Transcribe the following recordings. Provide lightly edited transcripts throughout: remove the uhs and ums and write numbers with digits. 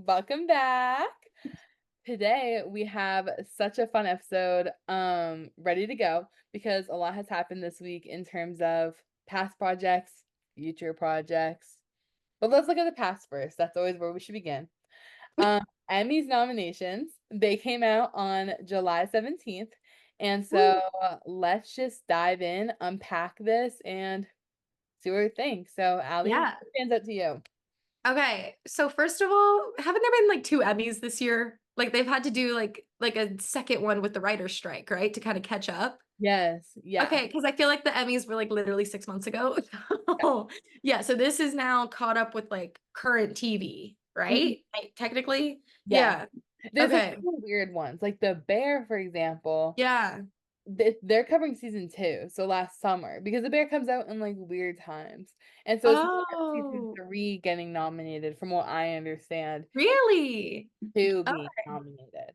welcome back. Today we have such a fun episode ready to go because a lot has happened this week in terms of past projects, future projects. But let's look at the past first. That's always where we should begin. Um Emmy's nominations, they came out on July 17th. And so Woo. let's just dive in, unpack this, and see what we think. So, Allie, what Yeah. stands out to you? Okay. So first of all, haven't there been like two Emmys this year? Like they've had to do like a second one with the writer's strike, right? To kind of catch up. Yes, yeah. Okay, because I feel like the Emmys were like literally 6 months ago. So, yeah, so this is now caught up with like current TV, Mhm. right? Technically. Yeah. Yeah. There's a Okay. couple weird ones. Like The Bear, for example, Yeah. they're covering season two, so last summer, because The Bear comes out in like weird times. And so it's not season Oh, three getting nominated, from what I understand, really? to be Okay. nominated.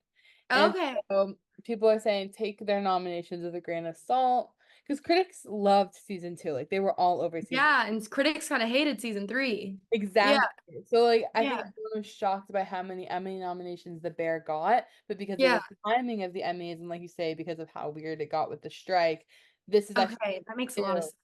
And Okay. so people are saying take their nominations with a grain of salt because critics loved season two. Like they were all over season. Yeah, and critics kind of hated season three. Yeah. Exactly. So like I think Yeah. everyone was shocked by how many Emmy nominations The Bear got, but because of Yeah. the timing of the Emmys and like you say, because of how weird it got with the strike, this is actually Okay, that makes a lot of two, sense.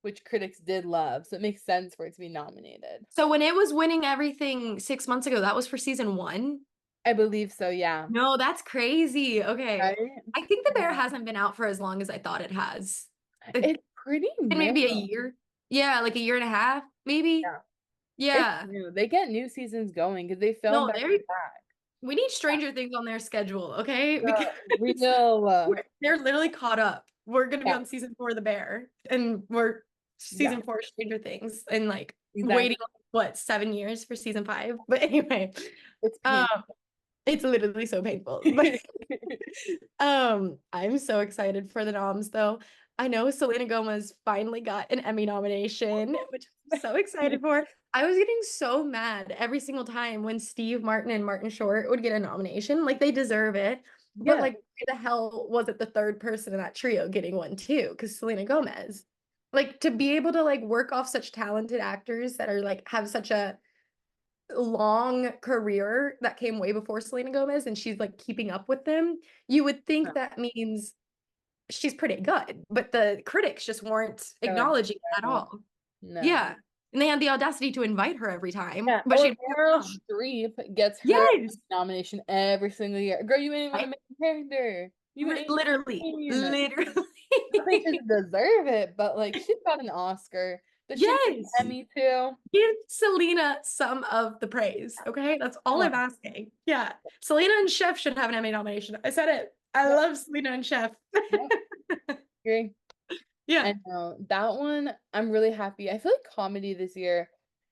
which critics did love. So it makes sense for it to be nominated. So when it was winning everything 6 months ago, that was for season one? I believe so, yeah. No, that's crazy. Okay. Right? I think The Bear Yeah. hasn't been out for as long as I thought it has. Like It's pretty new. maybe a year. Yeah, like a year and a half, maybe. Yeah. It's Yeah. new. They get new seasons going because they film No, back to back. we need Stranger Things on their schedule, okay? Because Real, they're literally caught up. We're gonna be yeah, on season four of The Bear, and we're yeah, season four of Stranger Things, and like exactly. waiting what 7 years for season five. But anyway, It's um, painful. it's literally so painful. But I'm so excited for the noms though. I know Selena Gomez finally got an Emmy nomination, which I'm so excited for. I was getting so mad every single time when Steve Martin and Martin Short would get a nomination. Like they deserve it. But Yeah. like why the hell was it the third person in that trio getting one too? Because Selena Gomez. Like to be able to like work off such talented actors that are like have such a long career that came way before Selena Gomez and she's like keeping up with them, you would think that means she's pretty good, but the critics just weren't No, acknowledging at no, all. no. Yeah. And they had the audacity to invite her every time, Yeah, but or she'd never Meryl come. Streep gets her Yes. nomination every single year. Girl, you ain't even a Right? main character. You ain't Literally. mean. Literally. Not that she doesn't deserve it, but like she's got an Oscar. Does she need an Yes. Emmy too? Give Selena some of the praise. Okay. That's all I'm Oh, asking. Yeah. Selena and Chef should have an Emmy nomination. I said it. I yep, love Selena and Chef. yep, agree. Yeah. I know that one. I'm really happy. I feel like comedy this year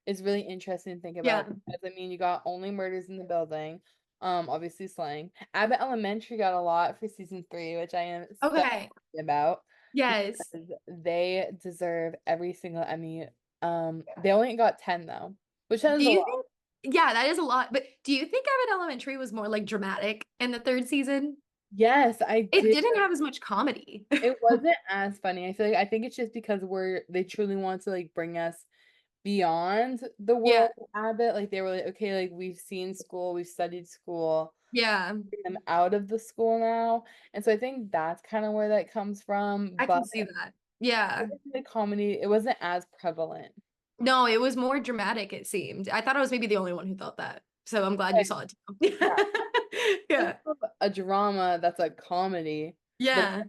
is really interesting to think about Yeah. because I mean, you got Only Murders in the Building, obviously Slang. Abbott Elementary got a lot for season three, which I am so Okay. happy about Yes. because they deserve every single Emmy. They only got 10 though, which Do sounds a you lot. think, yeah, that is a lot, but do you think Abbott Elementary was more like dramatic in the third season? Yes, I It did. didn't have as much comedy. It wasn't as funny. I think it's just because they truly want to like bring us beyond the Yeah. world of Abbott. Like they were like, okay, like we've seen school, we've studied school, Yeah. bring them out of the school now. And so I think that's kind of where that comes from. I But can see that. Yeah. the comedy, it wasn't as prevalent. No, it was more dramatic, it seemed. I thought I was maybe the only one who thought that. So I'm glad you saw it too. Yeah. Yeah. A drama that's a comedy. The Yeah.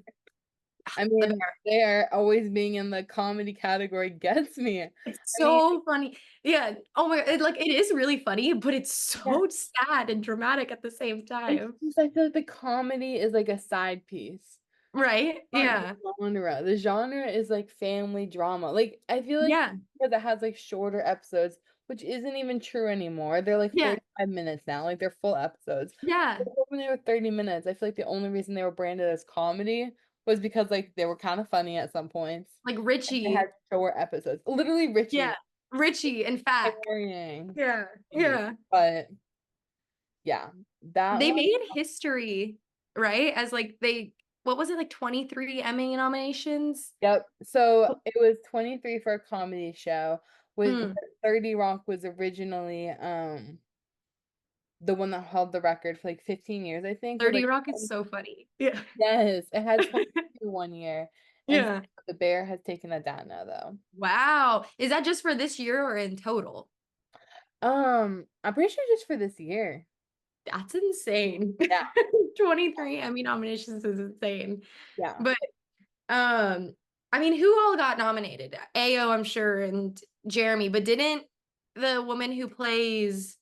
I The mean, Bear. there always being in the comedy category gets me. I It's mean, so funny. Yeah. Oh my, like it is really funny, but it's yeah, so sad and dramatic at the same it's time. just I feel like the comedy is like a side piece. Right? Not the Yeah. genre. The genre is like family drama. Like I feel like Yeah. because it has like shorter episodes, which isn't even true anymore. They're like Yeah. 45 minutes now. Like they're full episodes. Yeah. But when they were 30 minutes, I feel like the only reason they were branded as comedy was because like they were kind of funny at some points. Like And they had Richie. short episodes. Literally Yeah. Richie Richie and Fak. carrying Yeah. me. Yeah. But yeah, that They one. made history, right? As like what was it, like 23 Emmy nominations? Yep. So it was 23 for a comedy show with Mm. 30 Rock was originally the one that held the record for like 15 years, I think, with 30 like Rock is so funny. Yeah. yes, it had 22 one year, and Yeah. the bear has taken that down now though. Wow. Is that just for this year or in total? I'm pretty sure just for this year. That's insane. Yeah, 23 Emmy nominations is insane. yeah. But um, I mean, who all got nominated? Ao, I'm sure, and Jeremy, but didn't the woman who plays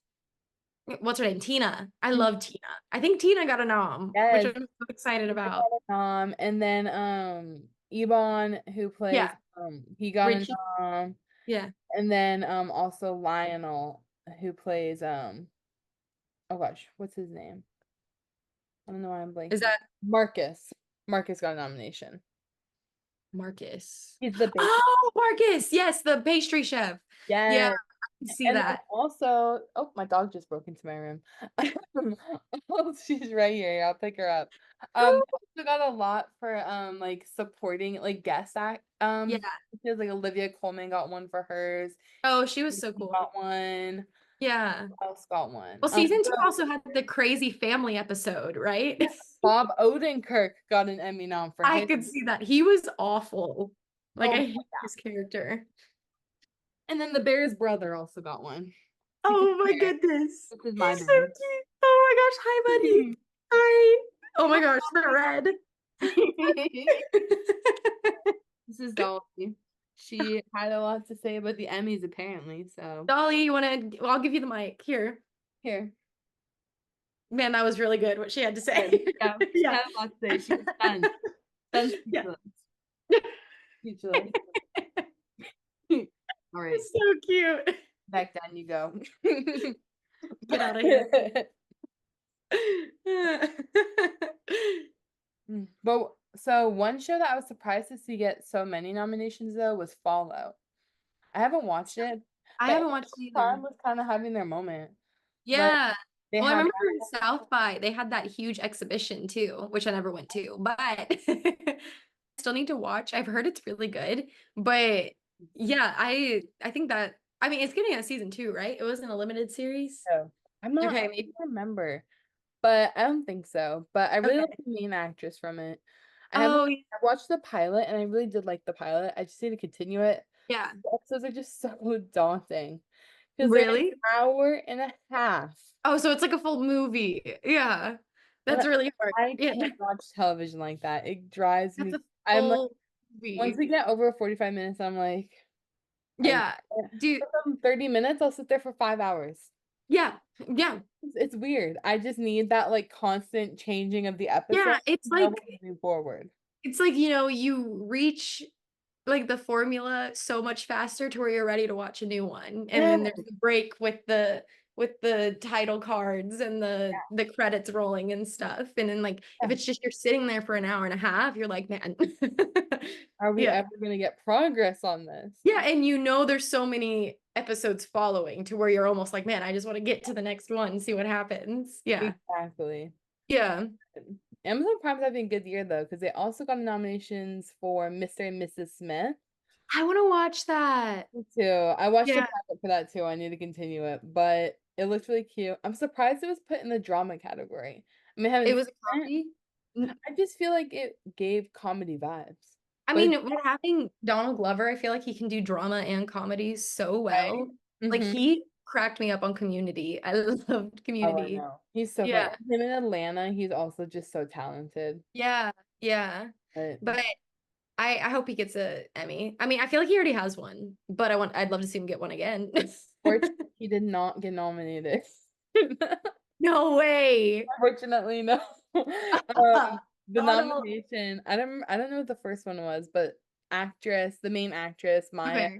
what's her name? Tina. I Mhm. love Tina. I think Tina got a nom, which Yes, I'm so excited he about. got a nom, and then Ebon who plays Yeah. he got a Richie. nom, Yeah. and then also Lionel who plays oh gosh, what's his name? I don't know why I'm Is blanking. that Marcus. Marcus got a nomination. Marcus? He's the bake. Oh, Marcus. Yes, the pastry chef. Yeah, Yes. I can see And then that. also, oh, my dog just broke into my room. Oh, she's right here. I'll pick her up. We got a lot for like supporting like guest act Yeah. because like Olivia Colman got one for hers. Oh, she was so He cool. got one. Yeah. Who else got one? Well, season two So also had the crazy family episode, right? Bob Odenkirk got an Emmy nom for I his. could see that. He was awful. Like, Oh, I hate his character. and then the bear's brother also got one. Because Oh my goodness. this is my He's so bear. cute. Oh my gosh. Hi, buddy. Hi. Oh my gosh, the red. This is Dolly. She had a lot to say about the Emmys, apparently. So Dolly, you want to? Well, I'll give you the mic. Here. here, Man, that was really good what she had to good. say. Yeah, she Yeah. had a lot to say. She was stunned, stunned, Yeah. speechless, speechless. All right, It's so cute. back down you go. Get out of here. But so one show that I was surprised to see get so many nominations though was Fallout. I haven't watched it, I but haven't watched it Time either. was kind of having their moment. Like Yeah. they Well, I had remember in South by they had that huge exhibition too, which I never went to, but I still need to watch. I've heard it's really good, but yeah, I think that I mean it's getting a season two, right? It wasn't a limited series. so I Okay, don't maybe. remember, but I don't think so. But I really like Okay. the main actress from it. Oh I watched the pilot and I really did like the pilot. I just need to continue it. yeah. The episodes are just so daunting because they're like Really? an hour and a half. Oh, so it's like a full movie. Yeah. And That's really hard. I Yeah. can't watch television like that. It drives That's me. a I'm like, full once movie. we get over 45 minutes, I'm like, I Yeah. Dude, for some 30 minutes, I'll sit there for 5 hours. yeah. Yeah. It's weird. I just need that like constant changing of the episode Yeah. to know when to move forward. It's like, you reach like the formula so much faster to where you're ready to watch a new one. And Yeah. then there's a break with the title cards and the credits rolling and stuff. And then like if Yeah. it's just you're sitting there for an hour and a half, you're like, man. Are we Yeah. ever gonna get progress on this? Yeah, and there's so many episodes following to where you're almost like, man, I just want to get to the next one and see what happens. Yeah. Exactly. Yeah. Amazon Prime's having a good year though, because they also got nominations for Mr. and Mrs. Smith. I want to watch that. Me too. I watched the Yeah. pilot for that too. I need to continue it, but it looked really cute. I'm surprised it was put in the drama category. I mean, I It haven't was a seen it. comedy. I just feel like it gave comedy vibes. I But mean, it's with having Donald Glover, I feel like he can do drama and comedy so right. well. Like Mm-hmm. he cracked me up on Community. I loved Oh, I Community. know. He's so funny. Yeah. Him in Atlanta, he's also just so talented. Yeah. Yeah. But But I hope he gets a Emmy. I mean, I feel like he already has one, but I'd love to see him get one again. fortunately, he did not get nominated. No way. Unfortunately, no. The Donald. nomination, I don't know what the first one was, but the main actress, Maya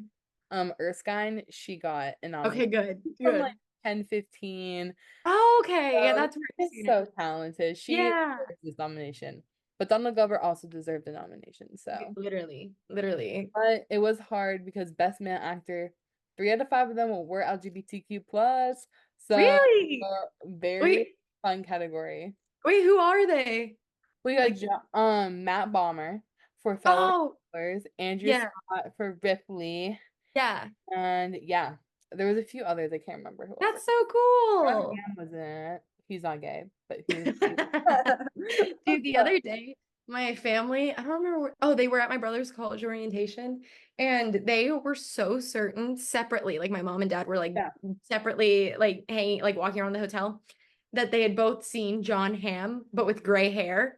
Okay. Erskine, she got a Okay, nomination good. from like Good. 10, 15. Oh, okay. Yeah, So that's where I've she's seen it. so talented. She Yeah. deserves this nomination. But Donald Glover also deserved a nomination. So Literally. Literally. but it was hard because best male actor, 3 out of 5 of them were LGBTQ plus. So Really? very Wait, fun category. wait, who are they? We got Like, Matt Bomber for Fellow oh, Scholars, Andrew yeah, Scott for Ripley, yeah. and yeah. there was a few others, I can't remember who else. That's so John cool. Hamm was in it. He's not gay, but he was. Dude, the other day, my family, I don't remember oh, they were at my brother's college orientation and they were so certain separately, like my mom and dad were like Yeah. separately, like hanging, like walking around the hotel, that they had both seen John Hamm, but with gray hair.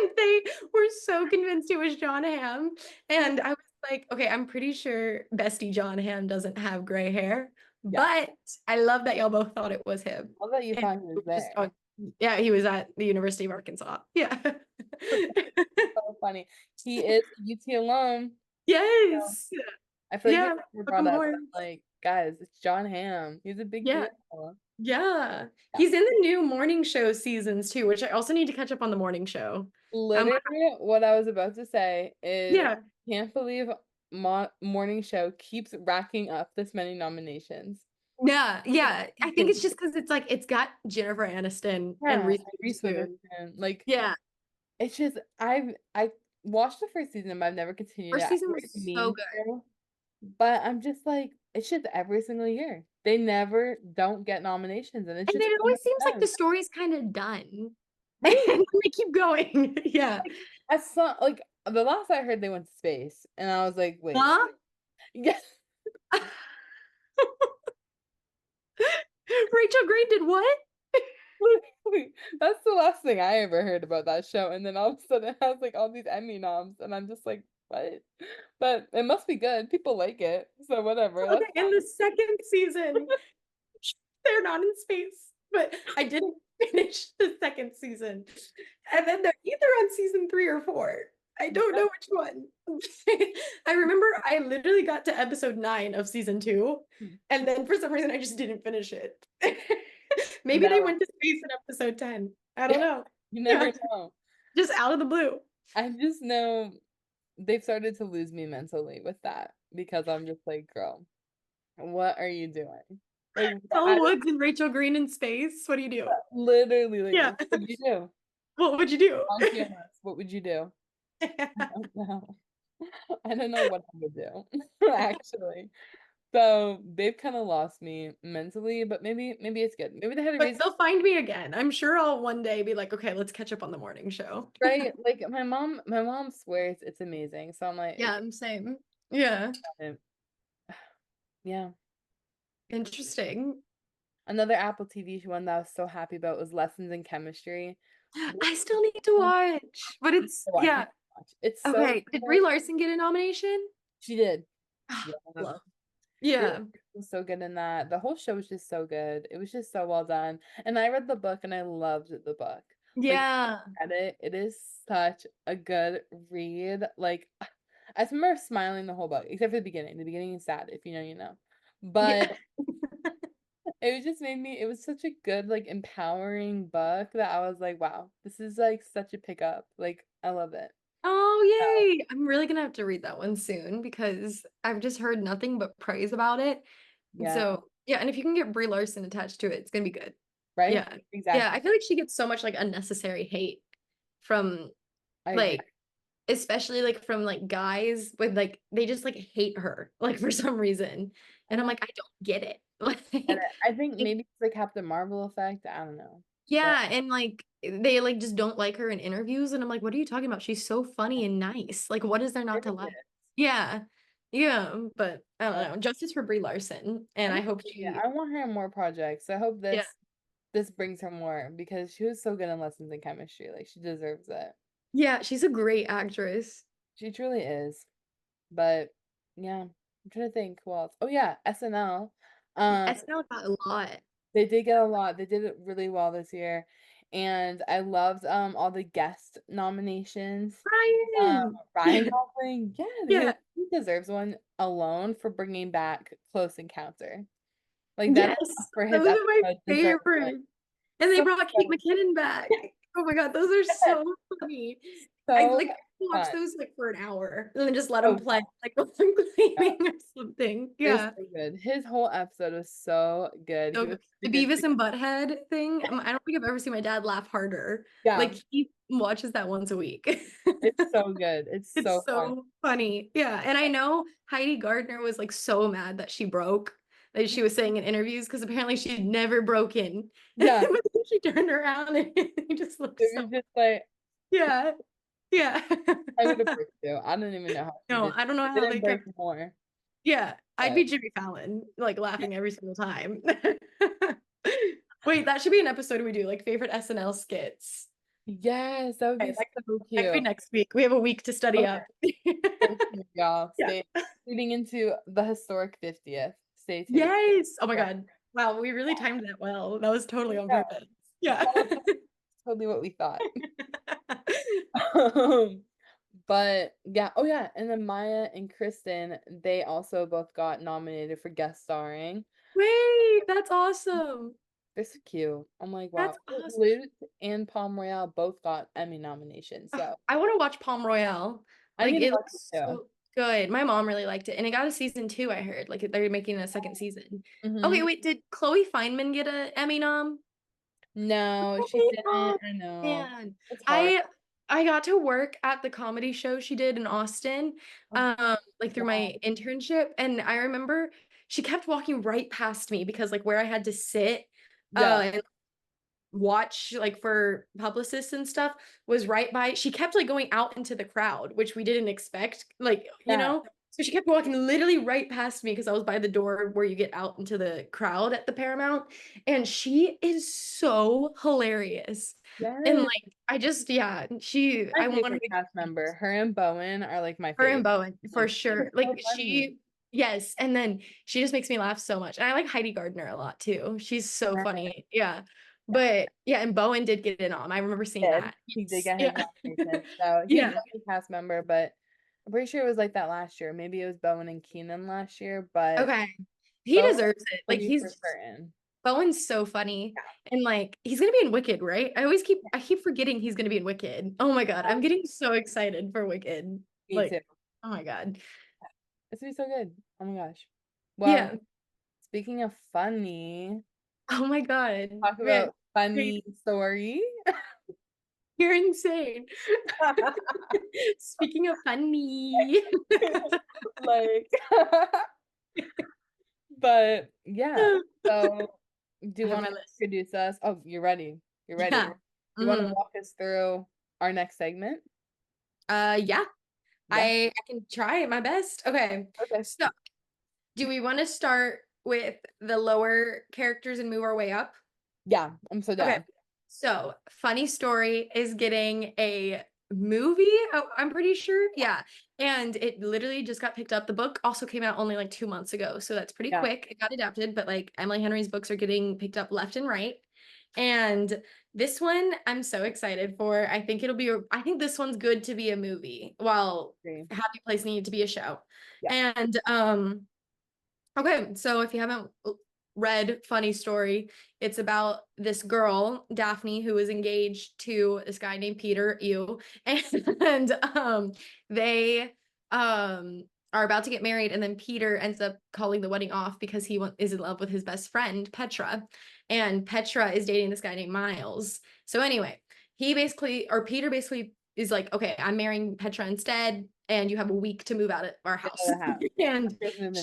And they were so convinced it was John Hamm. And I was like, okay, I'm pretty sure Bestie John Hamm doesn't have gray hair, Yeah. but I love that y'all both thought it was him. Love that you And thought he was just there. yeah, he was at the University of Arkansas. Yeah. So funny. He is a UT alum. So Yes. I feel like we Yeah. never brought Welcome up aboard. that, like, guys, it's John Hamm. He's a big Yeah. deal. Yeah. Yeah. He's in the new morning show seasons too, which I also need to catch up on the morning show. Um, Literally, what I was about to say is, yeah. can't believe Morning Show keeps racking up this many nominations. Yeah. Yeah. I think it's just because it's like it's got Jennifer Aniston and Yeah, Reese Reese Witherspoon. Witherspoon. Like, Yeah. it's just I watched the first season, but I've never continued it. First I season know was what you so mean, good. but I'm just like, it's just every single year. They never don't get nominations, and it's And just then it so always seems like much the fun. story's kind of done. And Right? then they keep going. Yeah. Like, I saw like the last I heard they went to space, and I was like, wait, Huh? yeah. Rachel Green did what? Literally, that's the last thing I ever heard about that show. And then all of a sudden it has like all these Emmy noms, and I'm just like, what? But it must be good. People like it. So whatever. Okay, That's in the second season, they're not in space, but I didn't finish the second season. And then they're either on season 3 or 4. I don't know which one. I remember I literally got to episode 9 of season 2, fine. and then for some reason I just didn't finish it. Maybe they No, went to space in episode 10. I don't know. you Yeah, never know. just out of the blue. I just know they've started to lose me mentally with that because I'm just like, girl, what are you doing? Like, Elle I Woods and Rachel Green in space. What do you do? literally like, Yeah. what would you do? What would you do? On cameras, what would you do? I don't know. I don't know what I would do, actually. So they've kind of lost me mentally, but maybe it's good. Maybe they had a But reason, they'll find me again. I'm sure I'll one day be like, okay, let's catch up on the morning show. right? Like my mom swears it's amazing. So I'm like, Yeah, I'm same. Yeah. okay, yeah. Interesting. Another Apple TV one that I was so happy about was Lessons in Chemistry. I still need to watch, but it's Watch, you yeah. watch. It's so Okay. Did Brie good. Larson get a nomination? She did. Ah, Yeah. love. Brie Yeah. was so good in that. The whole show was just so good. It was just so well done. And I read the book and I loved the book. Like, Yeah. read it. It is such a good read. Like, I just remember smiling the whole book, except for the beginning. The beginning is sad, if you know, you know. But Yeah. it just made me, it was such a good, like, empowering book that I was like, wow, this is like such a pickup. Like, I love it. Oh, So, yay. I'm really gonna have to read that one soon because I've just heard nothing but praise about it. And yeah, so, yeah, and if you can get Brie Larson attached to it, it's gonna be good. right? Yeah. Yeah, Exactly. I feel like she gets so much like unnecessary hate from I agree. like especially like from like guys with like they just like hate her like for some reason. I And I'm don't like, I don't get it. get it. I think Like, maybe it's the Captain Marvel effect. I don't know. But yeah, and like they like just don't like her in interviews and I'm like, what are you talking about? She's so funny and nice. Like what is there not to like? Yeah. Yeah, but I don't know. Justice for Brie Larson and I hope Yeah, she I want her in more projects. I hope yeah. this brings her more because she was so good in Lessons in Chemistry. Like she deserves it. Yeah, she's a great actress. She truly is. But yeah, I'm trying to think who else. Oh yeah, SNL. Um, SNL got a lot. they did get a lot. They did it really well this year. And I loved all the guest nominations. Ryan. Ryan Gosling, yeah, Yeah. he deserves one alone for bringing back Close Encounter. Like that Yes, for his those are my episode deserves it. favorite. And they So brought Kate funny. McKinnon back. Oh my God, those are so funny. I So like watch fun. those like for an hour and then just let them Oh, play like while I'm yeah. cleaning or something. It was Yeah. so good. His whole episode was so good. He So was the such a good Beavis and Butthead thing, I don't think I've ever seen my dad laugh harder. yeah, Like he watches that once a week. it's so good. It's It's so fun. so funny. Yeah. And I know Heidi Gardner was like so mad that she broke, that she was saying in interviews, because apparently she'd never broken. And Yeah, then she turned around and he just looked it so, was just like yeah. Yeah. I would have break too. I don't even know how she No, did. I don't know It how didn't they break kept, more, yeah. I'd but be Jimmy Fallon, like laughing every single time. Wait, that should be an episode we do, like favorite SNL skits. yes, that would Okay, be so that could be cute. next week. We have a week to study Okay, up. stay tuned, y'all. Yeah. Stay leading into the historic 50th. Stay tuned. Yes. Oh my Yeah, God. Wow, we really timed that well. That was totally on yeah. purpose. Yeah. That was totally what we thought. Um, but yeah, oh yeah, and then Maya and Kristen, they also both got nominated for guest starring. Wait, that's awesome. They're so cute. I'm like, wow. That's awesome. Luke and Palm Royale both got Emmy nominations, Ugh, so I want to watch Palm Royale. I Like need to it watch looks it too. so good. My mom really liked it. And it got a season 2, I heard. Like they're making a second season. Okay, Hmm. wait, did Chloe Fineman get an Emmy nom? No, she didn't. Oh I know. man. It's hard. I I got to work at the comedy show she did in Austin, Oh, like through wow. my internship. And I remember she kept walking right past me because like where I had to sit Yeah. and watch like for publicists and stuff was right by, she kept like going out into the crowd, which we didn't expect, like, Yeah. so she kept walking literally right past me because I was by the door where you get out into the crowd at the Paramount, and she is so hilarious. And Yes. like I just, yeah, My I want her favorite to cast get, member. Her and Bowen are like my her and favorite. Bowen for Like she's sure. Like so funny. yes, and then she just makes me laugh so much. And I like Heidi Gardner a lot too. She's so Yeah. funny. Yeah. Yeah. But yeah, and Bowen did get it on. I remember seeing Did. that. He did Yes. get his Yeah. nomination. So he was Yeah. a cast member, but I'm pretty sure it was like that last year. Maybe it was Bowen and Keenan last year, but Okay. He Bowen deserves it. will Like be for he's certain. Bowen's so funny. Yeah. And like he's gonna be in Wicked, right? I keep forgetting he's gonna be in Wicked. Oh my God. I'm getting so excited for Wicked. Me Like, too. oh my God. It's gonna be so good. Oh my gosh. Well, Yeah. speaking of funny, Oh my God. talk Man, about funny story. you're insane. Speaking of funny. Like, but yeah. So, do I you have want my to list. introduce us? Oh, you're ready. You're ready. Yeah. You want to Hmm. walk us through our next segment? Yeah. Yeah. I can try my best. Okay. Okay. So, do we want to start with the lower characters and move our way up? Yeah, I'm so Okay. down. So, Funny Story is getting a movie, I'm pretty sure. Yeah. And it literally just got picked up. The book also came out only like 2 months ago. So that's pretty Yeah. quick. It got adapted, but like Emily Henry's books are getting picked up left and right. And this one I'm so excited for. I think this one's good to be a movie, while Agree. Happy Place needed to be a show. Yeah. And okay, so if you haven't read Funny Story, it's about this girl, Daphne, who is engaged to this guy named Peter, you, and they are about to get married, and then Peter ends up calling the wedding off because is in love with his best friend, Petra, and Petra is dating this guy named Miles. So anyway, Peter basically is like, okay, I'm marrying Petra instead, and you have a week to move out of our Get house. out of the house. And Just moving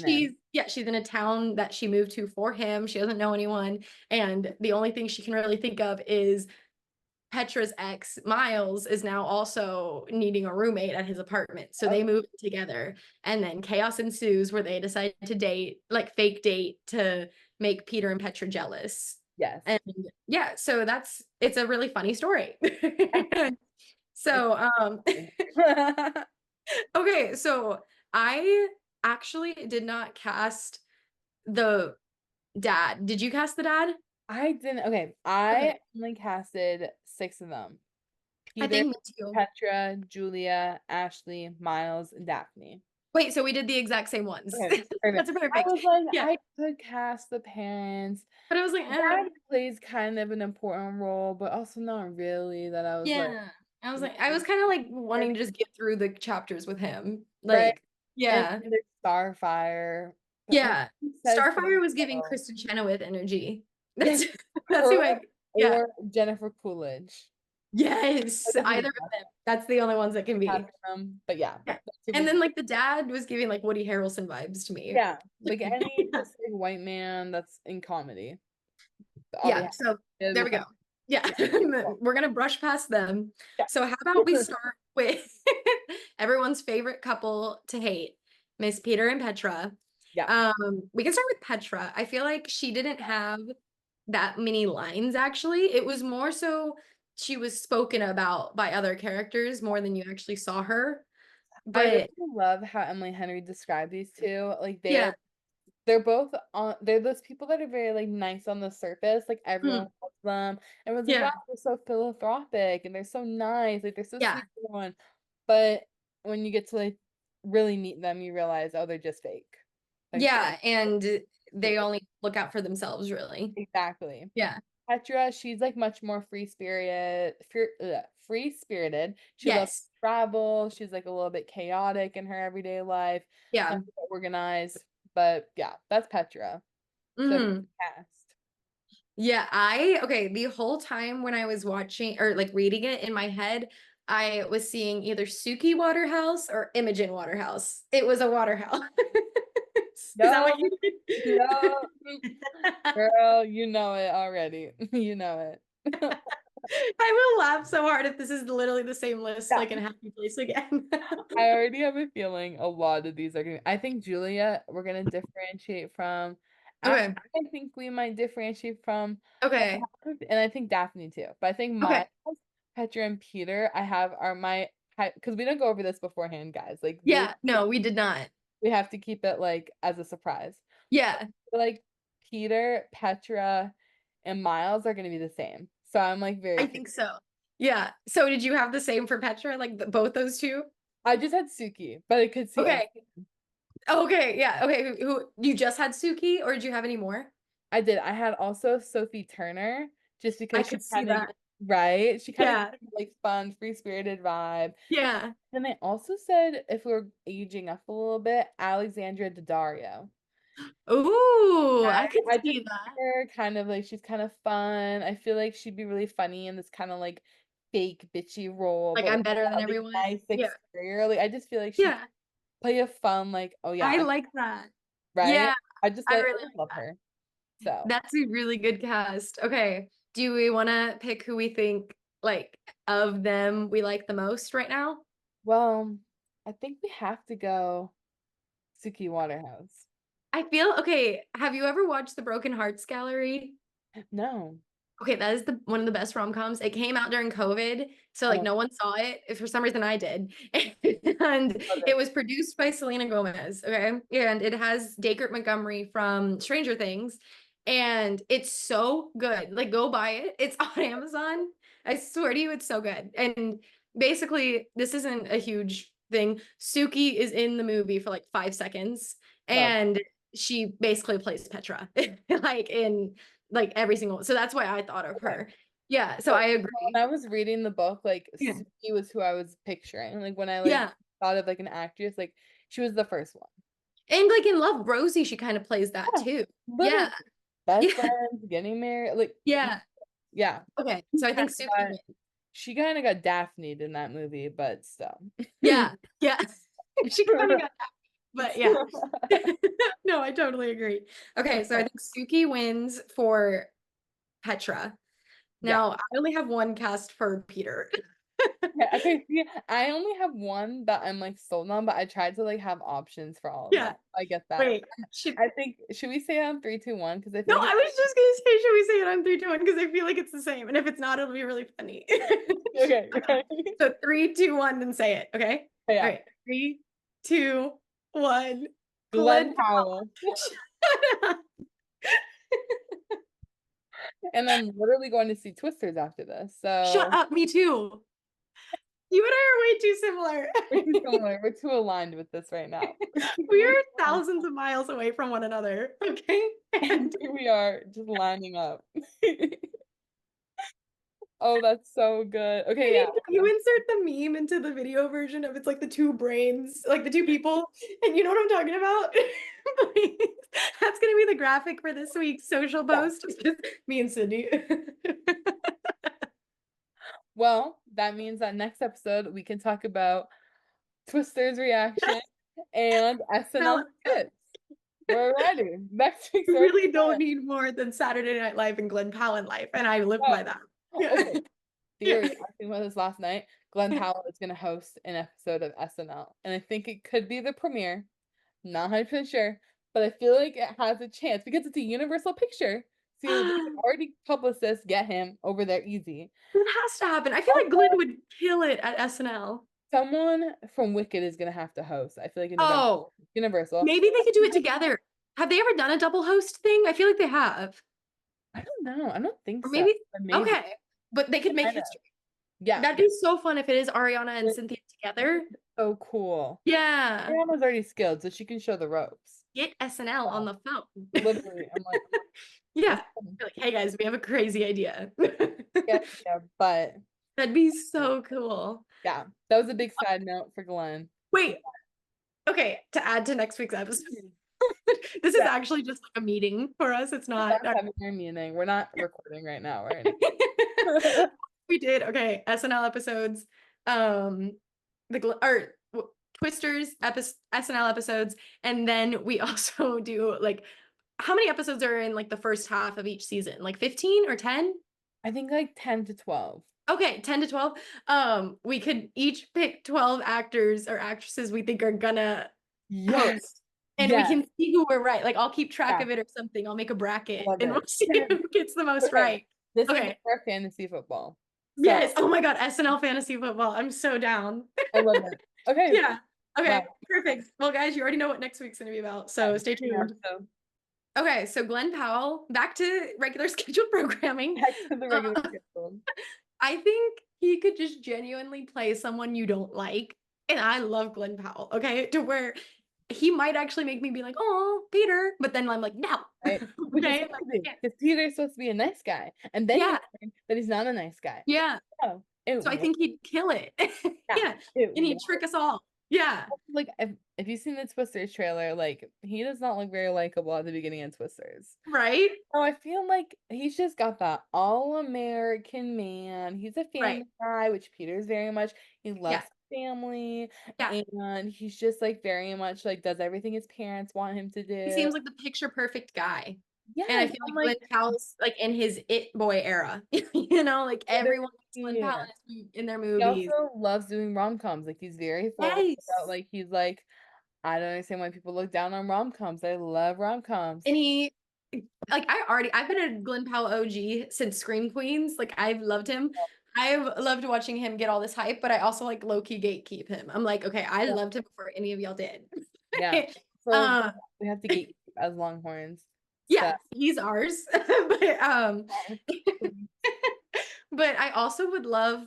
in. she's in a town that she moved to for him. She doesn't know anyone. And the only thing she can really think of is Petra's ex, Miles, is now also needing a roommate at his apartment. So Oh, they move in together. And then chaos ensues where they decide to date, like fake date to make Peter and Petra jealous. yes. And yeah, so it's a really funny story. It's So, okay, so I actually did not cast the dad. Did you cast the dad? I didn't. Okay, Okay. I only casted 6 of them. I Peter, think me too. Petra, Julia, Ashley, Miles, and Daphne. Wait, so we did the exact same ones. Okay, That's perfect. I perfect. was like, Yeah. I could cast the parents. But I was like, Dad plays kind of an important role, but also not really. That I was like, yeah. I was kind of like wanting to just get through the chapters with him. Right. Like, And yeah. there's Starfire. But when Yeah. he says Starfire something, was giving oh, Kristen Chenoweth energy. yes, That's her who I yeah. or Jennifer Coolidge. I Yes, definitely either of them. That's the only ones that can pass be. them, but yeah, Yeah. that's who And we then like the dad was giving like Woody Harrelson vibes to me. yeah, like any Yeah. just like white man that's in comedy. All they Yeah, have so to there be we go. funny. Yeah, Yeah. we're gonna brush past them. Yeah. So how about we start with everyone's favorite couple to hate, Miss Peter and Petra. Yeah. We can start with Petra. I feel like she didn't have that many lines actually. It was more so she was spoken about by other characters more than you actually saw her. I really But love how Emily Henry described these two. Like yeah. they're both on they're those people that are very like nice on the surface. Like everyone Mm, loves them. Everyone's like, wow, yeah. they're so philanthropic and they're so nice. Like they're so Yeah. sweet to everyone. But when you get to like really meet them, you realize, oh, they're just fake. Like Yeah, and they're they only look out for themselves really. exactly. Yeah. Petra, she's like much more free spirited. She loves Yes. to travel. She's like a little bit chaotic in her everyday life, Yeah. not so organized. But yeah, that's Petra. So Hmm. cast. Yeah, okay, the whole time when I was watching or like reading it in my head, I was seeing either Suki Waterhouse or Imogen Waterhouse. It was a Waterhouse. Is that No, what you no, did? girl, you know it already. You know it. I will laugh so hard if this is literally the same list, Yeah, like in Happy Place again. I already have a feeling a lot of these are gonna. I think Julia, we're gonna differentiate from. Ashley, Okay. I think we might differentiate from, Okay. and I think Daphne too. But I think Okay. Miles, Petra, and Peter, I have are my because we don't go over this beforehand, guys. Like these, Yeah, no, we did not. we have to keep it like as a surprise. Yeah, Like Peter, Petra, and Miles are gonna be the same. So I'm like very I curious. think so. Yeah. So did you have the same for Petra, like both those two? I just had Suki, but I could see any. Okay. Okay, yeah. Okay, who you just had Suki or did you have any more? I did. I had also Sophie Turner, just I because she could see kind of that. right. She kind of Yeah. like fun, free spirited vibe. Yeah. And I also said if we're aging up a little bit, Alexandra Daddario. Ooh, Right. I could I just see see that. her kind of like she's kind of fun. I feel like she'd be really funny in this kind of like fake bitchy role, Like but I'm with better than a like everyone. nice Yeah. exterior. Like I just feel like she Yeah. play a fun like oh yeah, I like that. right. Yeah, I I really just like love that. her. So That's a really good cast. Okay. Do we want to pick who we think like of them we like the most right now? well, I think we have to go Suki Waterhouse. I feel okay. Have you ever watched the Broken Hearts Gallery? No. Okay, that is the one of the best rom-coms. It came out during COVID, so like Oh, no one saw it. If for some reason I did. And love it it. was produced by Selena Gomez, okay? And it has Dacre Montgomery from Stranger Things. And it's so good. Like go buy it. It's on Amazon. I swear to you, it's so good. And basically, this isn't a huge thing. Suki is in the movie for like 5 seconds, Love. and she basically plays Petra, like in like every single so that's why I thought of Okay. her. Yeah, so So I when agree. I was reading the book, like Yeah. Suki was who I was picturing. Like when I like Yeah. thought of like an actress, like she was the first one. And like in Love Rosie, she kind of plays that Yeah, too. literally Yeah. best Yeah. friends, getting married. Like Yeah. yeah, Okay. So I think Suki got, wins. she kind of got Daphne in that movie, but still. Yeah. Yeah. She kind of got that, but yeah. No, I totally agree. Okay, so I think Suki wins for Petra. Yeah. Now, I only have one cast for Peter. Yeah, okay, see, I only have one that I'm like sold on, but I tried to like have options for all of them. Yeah. I get that. Wait. Should I think should we say it on three, two, one? Because I feel No, like I was just gonna say, should we say it on 3, 2, 1? Because I feel like it's the same. And if it's not, it'll be really funny. okay, Okay. okay. So 3, 2, 1, then say it. Okay. All Yeah. right. 3, 2, 1. Glenn Glenn Powell. Powell. And I'm literally going to see Twisters after this. Shut So up. Me too. You and I are way too we're too similar. similar. We're too aligned with this right now. We are thousands of miles away from one another. Okay. And here we are just lining up. Oh, that's so good. Okay, yeah. You insert the meme into the video version of it's like the two brains, like the two people, and you know what I'm talking about? Please. That's gonna be the graphic for this week's social Yeah. post. It's just me and Sydney. Well, that means that next episode we can talk about Twister's reaction and SNL Now, skits. We're ready. Next week's you already really don't planned. need more than Saturday Night Live and Glenn Powell in life, and I live by that. Oh, Yeah. okay. Yeah. Theory. I was thinking about this last night. Glenn Powell is going to host an episode of SNL, and I think it could be the premiere. Not 100% sure, but I feel like it has a chance because it's a universal picture. So they could already publicists get him over there easy. That has to happen. I feel like Glenn Also, would kill it at SNL. someone from Wicked is going to have to host. I feel like in November. Oh, Universal. maybe they could do it together. Have they ever done a double host thing? I feel like they have. I don't know. I don't think Or so, maybe, but maybe. okay. But they They could make might have. history. Yeah. That'd be so fun if it is Ariana and It's Cynthia together. so cool. Yeah. Ariana's already skilled, so she can show the ropes. Get SNL on Yeah, the phone. literally. I'm like, Yeah. listen, Be like, hey guys, we have a crazy idea. yeah, yeah, but That'd be so cool. yeah, that was a big side note for Glenn. Wait, okay, to add to next week's episode. This is Yeah, actually just like a meeting for us. It's not. that's having our meeting. We're not recording right now, right? We did okay SNL episodes, Twisters SNL episodes, and then we also do like how many episodes are in like the first half of each season? Like 15 or 10? I think like 10 to 12. Okay, 10 to 12. We could each pick 12 actors or actresses we think are gonna host. Yes. And we Yes. can see who we're right. Like I'll keep track Yeah. of it or something. I'll make a I bracket love and we'll it. see who gets the most Okay. right. This is Okay. for fantasy football. So Yes. Oh my God. SNL fantasy football. I'm so down. I love it. Okay. Yeah. Bye. Okay. Perfect. Well, guys, you already know what next week's gonna be about. So stay Yeah, tuned. so Okay, so Glenn Powell, back to regular scheduled programming. back to the regular Uh, schedule. I think he could just genuinely play someone you don't like. And I love Glenn Powell, okay? To where he might actually make me be like, oh, Peter. But then I'm like, no. Right? Which is Okay. Like, crazy because Peter's supposed to be a nice guy, and then you yeah. learn that he's not a nice guy. Yeah. Oh, it So I think he'd kill it. yeah, Yeah. it And he'd trick us all. Yeah. like if you've seen the Twisters trailer, like he does not look very likable at the beginning of Twisters. Right? So I feel like he's just got that all-American man. He's a Right. family guy, which Peter's very much. He Yeah. loves family, Yeah. and he's just like very much like does everything his parents want him to He do. seems like the picture perfect guy. And I Yes, feel I'm like like, Glenn Powell's like in his it boy era. You know, like everyone wants Glenn literally. Powell in their He movies. also loves doing rom-coms. Like he's very forward about Yes. like he's like, I don't understand why people look down on rom-coms. I love rom-coms. And I've been a Glenn Powell OG since Scream Queens. Like I've loved him. I've loved watching him get all this hype, but I also like low-key gatekeep him. I'm like, okay, I Yeah. loved him before any of y'all did. Yeah. So uh, we have to get as Longhorns. So yeah, he's ours. But I also would love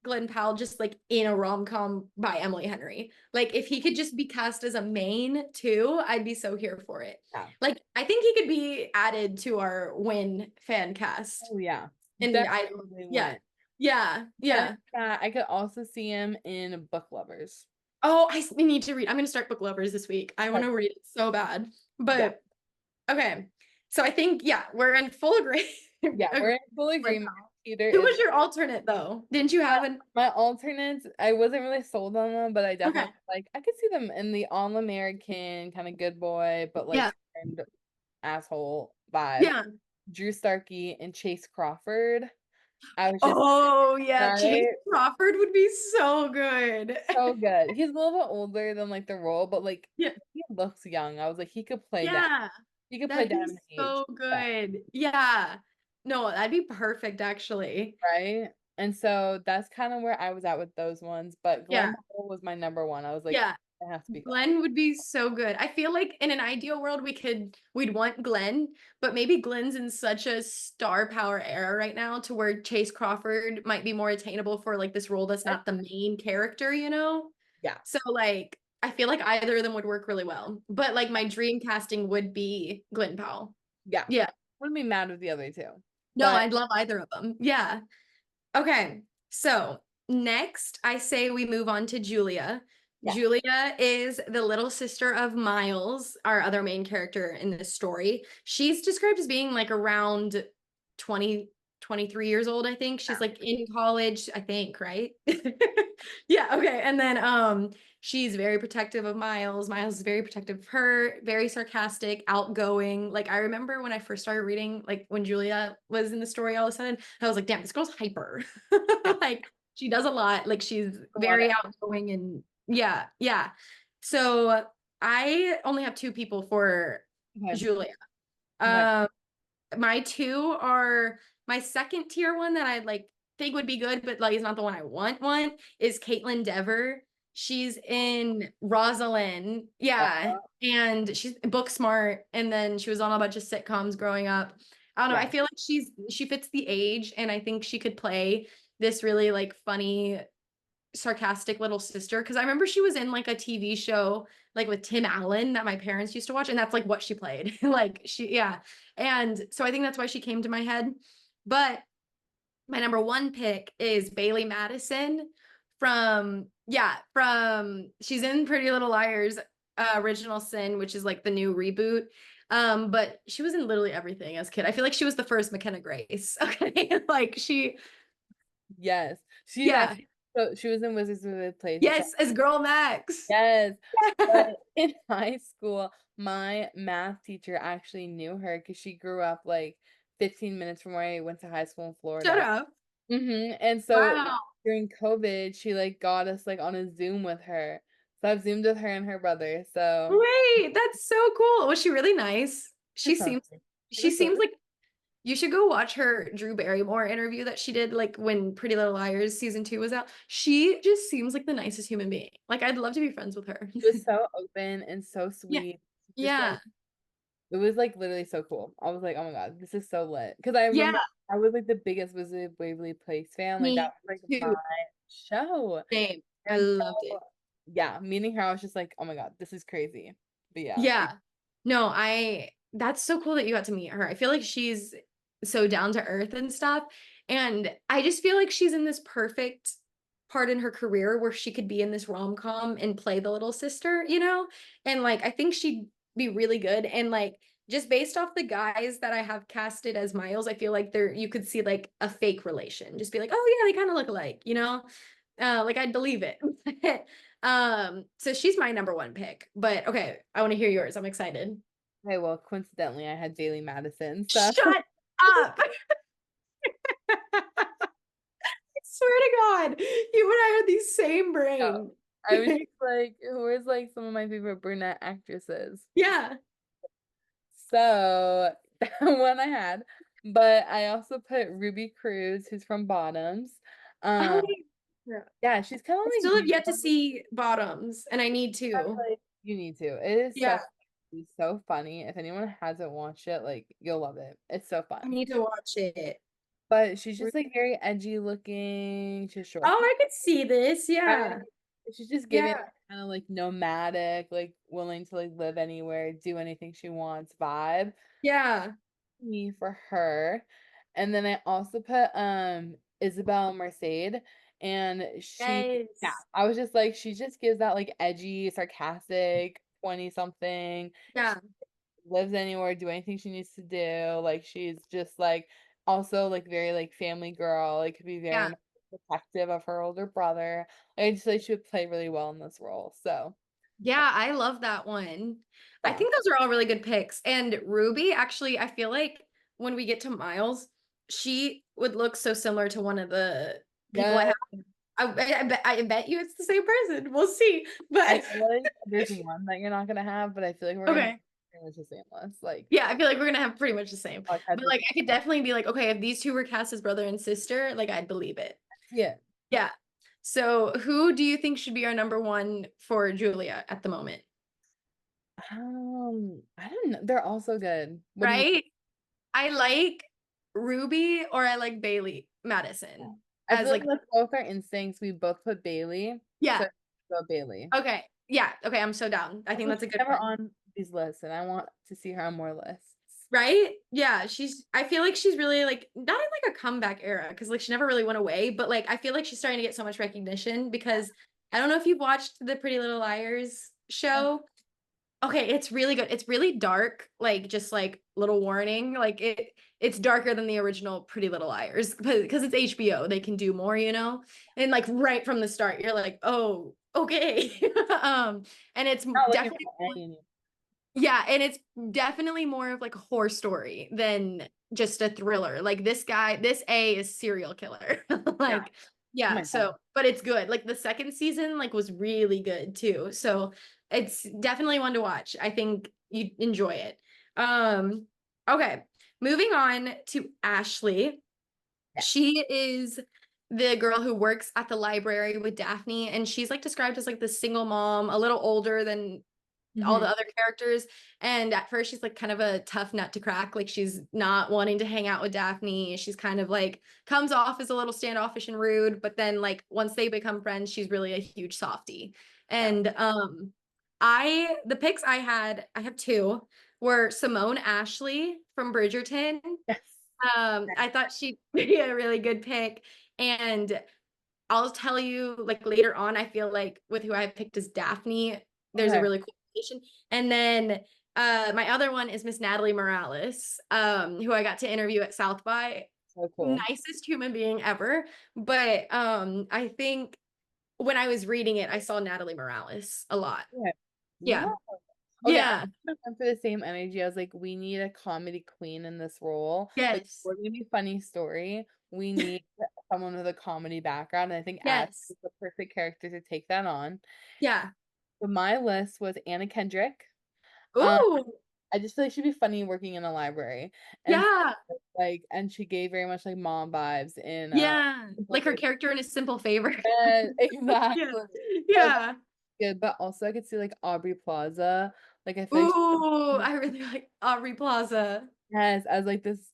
Glenn Powell just like in a rom-com by Emily Henry. Like if he could just be cast as a main too, I'd be so here for it. yeah. Like I think he could be added to our Win fan cast. Oh yeah. And Definitely yeah. would. Yeah. Yeah. I could also see him in Book Lovers. Oh, we need to read. I'm gonna start Book Lovers this week. I want to read it so bad. Yeah. But okay. So I think, yeah, we're in full agreement. Yeah, we're in full agreement. Peter Who is was your alternate though? Didn't you have an my alternates. I wasn't really sold on them, but I okay? definitely like I could see them in the all-American kind of good boy, but like Yeah. turned asshole vibe. Yeah. Drew Starkey and Chase Crawford. I was just Oh yeah, Chase right. Crawford would be so good. So good. He's a little bit older than like the role, but like Yeah. he looks young. I was like, he could play that. Yeah. He could play That'd down be in age. so Yeah, good. Yeah. No, that'd be perfect actually. right? And so that's kind of where I was at with those ones. But Yeah. Glenn Powell was my number one. I was like, Yeah. it has to be Glenn. Glenn would be so good. I feel like in an ideal world we'd want Glenn, but maybe Glenn's in such a star power era right now to where Chase Crawford might be more attainable for like this role that's not the main character, you know? Yeah. So like I feel like either of them would work really well. But like my dream casting would be Glenn Powell. Yeah. Yeah. Wouldn't be mad with the other two. No, But I'd love either of them. Yeah. Okay, so next I say we move on to Julia. Yeah. Julia is the little sister of Miles, our other main character in this story. She's described as being like around 20, 23 years old, I think. She's like in college, I think, right? Yeah, okay. And then she's very protective of Miles. Miles is very protective of her, very sarcastic, outgoing. Like I remember when I first started reading, like when Julia was in the story all of a sudden, I was like, damn, this girl's hyper. Yeah. Like she does a lot. Like she's A lot of very outgoing and yeah, yeah. So I only have two people for okay. Julia. Okay. Um, my two are my second tier one that I like think would be good, but like is not the one I want. One is Caitlin Dever. She's in Rosalind. Yeah. Uh, And she's book smart. And then she was on a bunch of sitcoms growing up. I don't know. I yeah. feel like she fits the age and I think she could play this really like funny sarcastic little sister because I remember she was in like a TV show like with Tim Allen that my parents used to watch and that's like what she played. Like she yeah. And so I think that's why she came to my head. But my number one pick is Bailey Madison from she's in Pretty Little Liars Original Sin, which is like the new reboot. But she was in literally everything as a kid. I feel like she was the first McKenna Grace. Okay. Like she Yes. She's yeah. actually so she was in Wizards of the Place. That's Yes, as Girl Max. yes. But in high school, my math teacher actually knew her because she grew up like 15 minutes from where I went to high school in Shut Florida. up. And so Wow. during COVID, she like got us like on a Zoom with her. So I've Zoomed with her and her brother. So Wait, that's so cool. Was she really nice? her son, she She was so seems like you should go watch her Drew Barrymore interview that she did like when Pretty Little Liars season 2 was out. She just seems like the nicest human being. Like I'd love to be friends with her. she was so open and so Yeah. sweet. Just like Yeah. it was like literally so cool. I was like, oh my God, this is so lit. Because I Yeah. remember I was like the biggest Wizard of Waverly Place fan. Like that Me was like my too. show. Same. I And loved so it. yeah, meeting her, I was just like, oh my God, this is crazy. But yeah. Yeah. No, that's so cool that you got to meet her. I feel like she's so down to earth and stuff. And I just feel like she's in this perfect part in her career where she could be in this rom-com and play the little sister, you know? And like I think she'd be really good. And like just based off the guys that I have casted as Miles, I feel like there you could see like a fake relation. Just be like, oh yeah, they kind of look alike, you know? Like I'd believe it. So she's my number one pick. But okay, I want to hear yours. I'm excited. Okay, well, coincidentally, I had Bailey Madison. So Shut up. I swear to God, you and I are the same yeah, brain. I was just like, who is like some of my favorite brunette actresses? Yeah. So that one I had, but I also put Ruby Cruz, who's from Bottoms. Oh, Um, yeah. yeah, she's kind of I like still have yet to you. see Bottoms, and I need I to. feel like you need to. It is Yeah, so funny. If anyone hasn't watched it, like you'll love it. It's so I fun. need to watch it. But she's just like very edgy looking. She's Oh, short. I could see this. Right? Yeah. She's just giving Yeah. kind of like nomadic, like willing to like live anywhere, do anything she wants vibe. Yeah. Me for her. And then I also put Isabel Merced and yeah, Yes. I was just like she just gives that like edgy, sarcastic 20 something. She Yeah. lives anywhere, do anything she needs to do. Like she's just like also like very like family girl, like could be very Yeah. much protective of her older brother. I just like she would play really well in this role. So Yeah, I love that one. I yeah. think those are all really good picks. And Ruby, actually, I feel like when we get to Miles, she would look so similar to one of the people I Yeah. have. I bet you it's the same person. We'll see. I But feel like there's one that you're not gonna have, but I feel like we're gonna have okay. pretty much the same list. Like, Yeah, I feel like we're gonna have pretty much the same. like had But this like I could definitely be like, okay, if these two were cast as brother and sister, like I'd believe it. yeah. Yeah. So who do you think should be our number one for Julia at the moment? I don't know. They're all so good. What do you Right? I like Ruby or I like Bailey think? Madison I as feel like like with both our instincts, we both put Bailey. So yeah. go Bailey. Okay. Yeah. Okay. I'm so down. I think Also, that's a she's good never one. on these lists, and I want to see her on more lists. Right? Yeah, I feel like she's really like not in like a comeback era because like she never really went away, but like I feel like she's starting to get so much recognition because I don't know if you've watched the Pretty Little Liars show. Okay, it's really good. It's really dark, like just like little warning, like it's darker than the original Pretty Little Liars because it's HBO. They can do more, you know? And like right from the start, you're like, "Oh, okay." And it's Not looking definitely for any. yeah, and it's definitely more of like a horror story than just a thriller. Like this guy, this A is serial killer. Yeah. Like, Oh yeah, my God. so but it's good. Like the second season like was really good too. So it's definitely one to watch. I think you'd enjoy it. Um, okay. Moving on to Ashley. Yeah. She is the girl who works at the library with Daphne, and she's like described as like the single mom, a little older than all the Hmm. other characters. And at first, she's like kind of a tough nut to crack. Like she's not wanting to hang out with Daphne. She's kind of like comes off as a little standoffish and rude, but then like once they become friends, she's really a huge softie. Yeah. And the picks I have two, were Simone Ashley from Bridgerton. Yes. I thought she'd be a really good pick. And I'll tell you like later on, I feel like with who I picked as Daphne, there's a Okay. really cool relation. And then my other one is Miss Natalie Morales, who I got to interview at South by. So cool. Nicest human being ever. But I think when I was reading it, I saw Natalie Morales a lot. Okay. Yeah. No. Okay, I Yeah. went for the same energy. I was like, we need a comedy queen in this role. Like, Yes. we're gonna be funny story. We need someone with a comedy background. And I think Ash Yes. is the perfect character to take that on. Yeah. So my list was Anna Kendrick. Um, Ooh. I just feel like she'd be funny working in a library. And Yeah. like, and she gave very much like mom vibes in Yeah. Simple Like her Favor. character in A Simple Favor. Yeah. Exactly. So Yeah. good, but also I could see like Aubrey Plaza. Like I feel like Ooh, I really like Aubrey Plaza. yes, as like this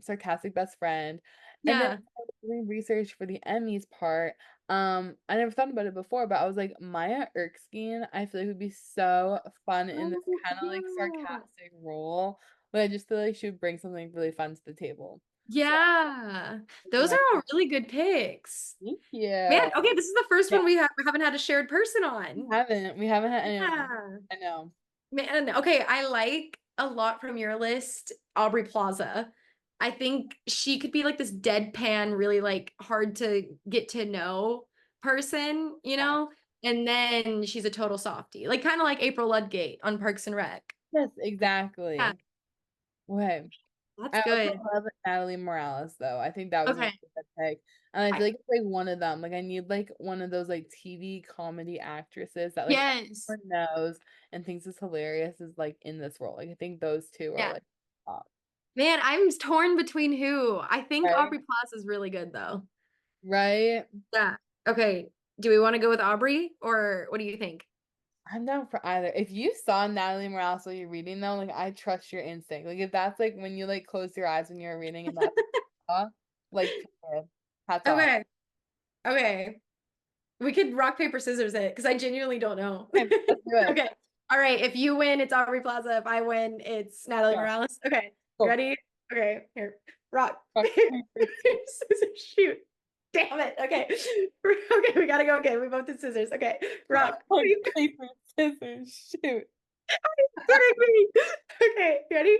sarcastic best friend. And then Yeah. I was doing research for the Emmys part. I never thought about it before, but I was like, Maya Erskine, I feel like would be so fun in this Oh, kind of like yeah. sarcastic role. But I just feel like she would bring something really fun to the table. So Yeah. those are Those my are all really good picks. thank Man, you. okay, this is the first Yeah, one we haven't had a shared person on. we haven't had anyone. Yeah. I know. Man, okay, I like a lot from your list, Aubrey Plaza. I think she could be like this deadpan, really like hard to get to know person, you Yeah. know? And then she's a total softie, like kind of like April Ludgate on Parks and Rec. Yes, Yeah, exactly. Okay. that's I also good. love Natalie Morales though. I think that was a really Okay. good pick. And I I, feel like it's like one of them. Like I need like one of those like TV comedy actresses that like yes. everyone knows and thinks is hilarious is like in this role. Like I think those two are Yeah. like top, Man, I'm torn between who. I think right? Aubrey Plaza is really good though. Right? Yeah. Okay. Do we want to go with Aubrey or what do you think? I'm down for either. If you saw Natalie Morales while you're reading them, like I trust your instinct. Like if that's like when you like close your eyes when you're reading and that's like hats off. Okay. Okay. We could rock, paper, scissors it because I genuinely don't know. Okay, let's do it. Okay. All right. If you win, it's Aubrey Plaza. If I win, it's Natalie Yeah. Morales. Okay. You Cool. ready? Okay. Here. Rock, Rock, paper, paper, scissors, shoot. Damn it. Okay. Okay. We gotta go again. We both did scissors. Okay. Rock, rock, paper, paper, scissors, shoot. kidding me. Okay. You ready?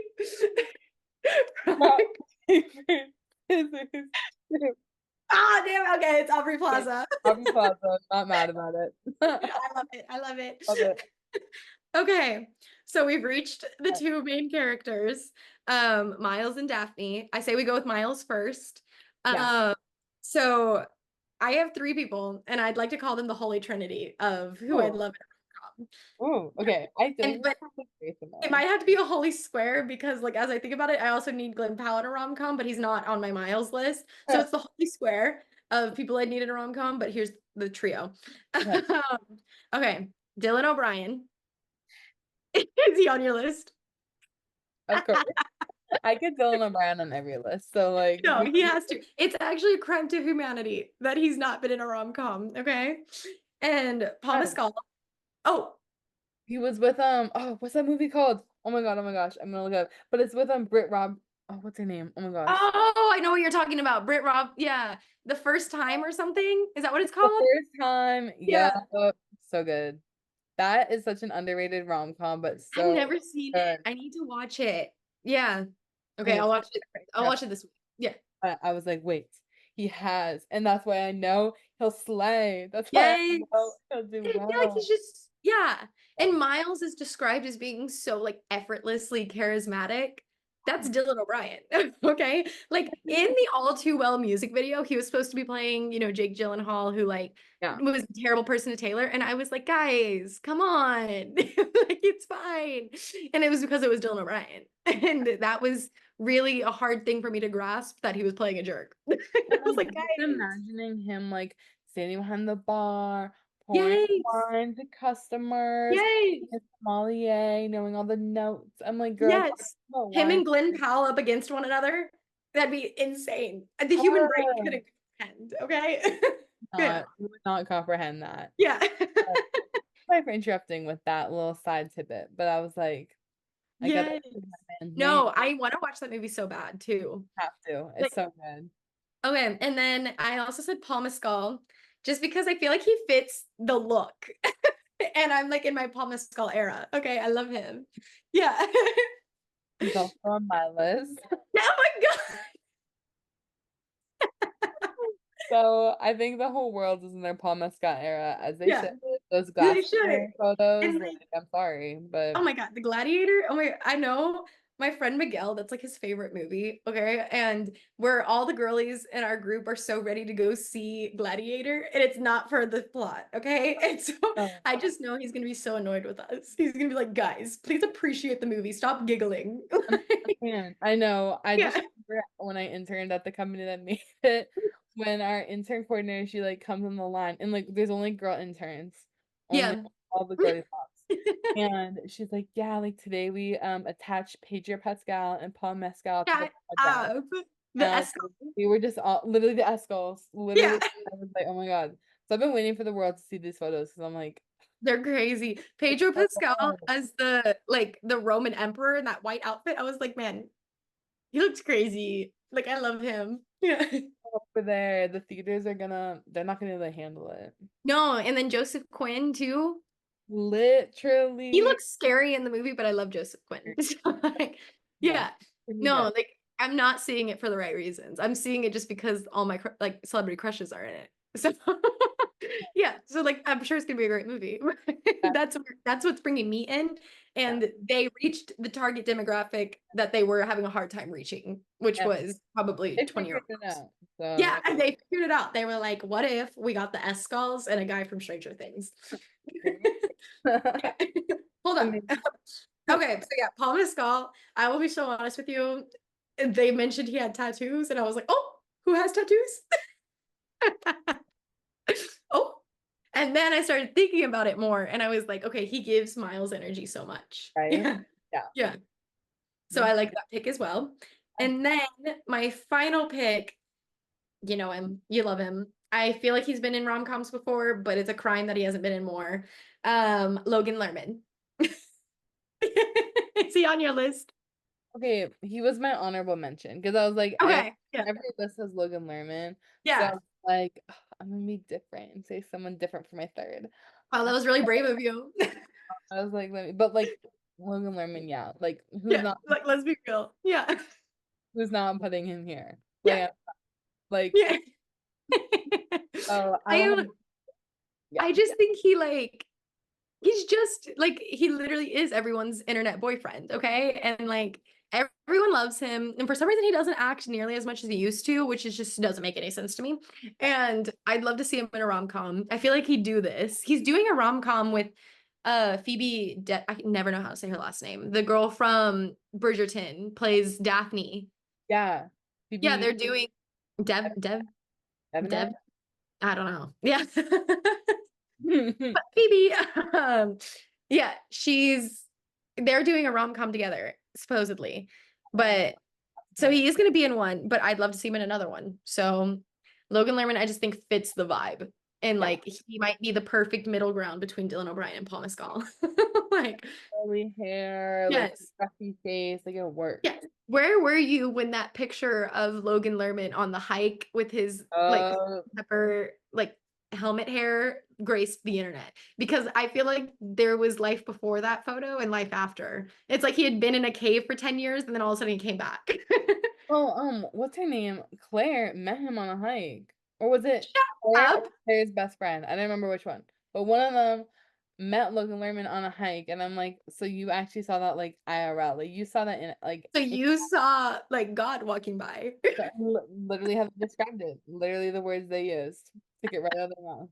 Rock. Rock, paper, scissors, shoot. Ah, damn it. Okay. It's Aubrey Okay. Plaza. Aubrey Plaza, not mad about it. I love it. I love it. Love it. Okay, so we've reached the two main characters, Miles and Daphne. I say we go with Miles first. Yeah. Um, so I have three people, and I'd like to call them the Holy Trinity of who I'd Ooh. love in a rom-com. Ooh. Okay. I feel like And this but is very it similar. might have to be a holy square because, like, as I think about it, I also need Glenn Powell in a rom-com, but he's not on my Miles list. So Huh, it's the holy square of people I need in a rom-com. But here's the trio. okay. Okay, Dylan O'Brien. Is he on your list? Of course. I get Dylan O'Brien on every list. So like No, we he has to. It's actually a crime to humanity that he's not been in a rom-com, okay? And Paul yes. Mescal. Oh, He was with oh, what's that movie called? Oh my god, oh my gosh, I'm gonna look up. But it's with Brit Rob. Oh, what's her name? Oh my gosh. Oh, I know what you're talking about. Brit Rob. Yeah. The first time or something. Is that what it's The called? first time, yeah, Yeah. so good. That is such an underrated rom-com, but I've so never seen good. it. I need to watch it. Yeah. Okay, Wait, I'll watch it. I'll watch it this week. Yeah. I was like, wait, he has, and that's why I know he'll slay. That's why I know Yes. he'll do And I feel like he's well. just, yeah. And Miles is described as being so like effortlessly charismatic. That's Dylan O'Brien. Okay. Like in the All Too Well music video, he was supposed to be playing, Jake Gyllenhaal, who like Yeah. was a terrible person to Taylor. And I was like, guys, come on. Like it's fine. And it was because it was Dylan O'Brien. And that was really a hard thing for me to grasp that he was playing a jerk. I And was like like, just guys, imagining him like standing behind the bar, pouring yes, wine to customers, yes. being a sommelier, knowing all the notes. I'm like, girl, talk Yes. about Him wine. and Glenn Powell up against one another. That'd be insane. The human brain Ah, couldn't comprehend, okay? Yeah. you would not comprehend that. Yeah. But sorry for interrupting with that little side tidbit, but I was like, I gotta Yes. say my man's name. No, I want to watch that movie so bad too. Have to. Like, It's so good. okay, and then I also said Paul Mescal, just because I feel like he fits the look. And I'm like in my Paul Mescal era. Okay, I love him. Yeah. He's also on my list. Oh my God. So I think the whole world is in their Paul Mescal era, as they Yeah, should. Those they glass should. photos, And like like, I'm sorry, oh but my God, The Gladiator. Oh my, I know my friend Miguel, that's like his favorite movie. Okay. And we're all the girlies in our group are so ready to go see Gladiator, and it's not for the plot. Okay. And so oh, I just know he's going to be so annoyed with us. He's going to be like, guys, please appreciate the movie. Stop giggling. man, I know. I just Yeah. remember when I interned at the company that made it, when our intern coordinator, she like comes on the line and like there's only girl interns, only Yeah. all the girly pops. And she's like, yeah, like today we attached Pedro Pascal and Paul Mescal to the Shut project. up. The And Escal. we were just all literally the Escals. Yeah. Literally, I was like, oh my God. So I've been waiting for the world to see these photos because I'm like, They're crazy. it's Pedro so Pascal hard. as the Roman emperor in that white outfit. I was like, man, he looks crazy. Like I love him. Yeah. Over there, the theaters are they're not gonna like, handle it. No, and then Joseph Quinn too. He Literally. looks scary in the movie, but I love Joseph Quinn. So, like, Yeah. yeah. Pretty No, good. like I'm not seeing it for the right reasons. I'm seeing it just because all my like celebrity crushes are in it. So yeah, so like I'm sure it's gonna be a great movie. Yeah. That's what's bringing me in, Yeah. and they reached the target demographic that they were having a hard time reaching, which And was probably they 20-year-old figured it girls. out. So Yeah, and they figured it out. They were like, "What if we got the S skulls and a guy from Stranger Things?" Hold I on. mean, Okay, so yeah, Paul Mescal. I will be so honest with you. They mentioned he had tattoos, and I was like, "Oh, who has tattoos?" Oh, and then I started thinking about it more, and I was like, "Okay, he gives Miles energy so much." right? Yeah, Yeah. yeah. So Me I like that pick as well. And then my final pick, you know him, you love him. I feel like he's been in rom-coms before, but it's a crime that he hasn't been in more. Logan Lerman. Is he on your list? Okay, he was my honorable mention because I was like, Okay. Yeah. every list has Logan Lerman. So I Yeah. was like, "Ugh, I'm gonna be different and say someone different for my third. Wow, that was really brave of you. I was like, but like Logan Lerman, yeah. Like Yeah. Like, let's be real. Yeah. who's not putting him here? Yeah. Like, Yeah. oh, I I don't am have, yeah. I just think he like he's just like he literally is everyone's internet boyfriend, okay? And like everyone loves him. And for some reason he doesn't act nearly as much as he used to, which is just doesn't make any sense to me. And I'd love to see him in a rom-com. I feel like he'd do this. He's doing a rom-com with Phoebe I can never know how to say her last name. The girl from Bridgerton plays Daphne. Yeah. Yeah, Phoebe they're doing Dev. Evanet? I don't know. Yeah. But Phoebe, yeah, they're doing a rom-com together, supposedly. But so Okay. he is going to be in one, but I'd love to see him in another one. So Logan Lerman, I just think fits the vibe. And Yeah. like he might be the perfect middle ground between Dylan O'Brien and Paul Mescal. Like, Curly hair, like yes. scruffy face, like it works. Yes. Where were you when that picture of Logan Lerman on the hike with his like Uh, pepper like helmet hair graced the internet? Because I feel like there was life before that photo and life after. It's like he had been in a cave for 10 years and then all of a sudden he came back. oh, what's her name? Claire met him on a hike. Or was it Shut Claire or up. Claire's best friend? I don't remember which one. But one of them met Logan Lerman on a hike, and I'm like, so you actually saw that like IRL. Like you saw that in like So you saw like God walking by. literally how they described it. Literally the words they used. Took it right out of their mouth.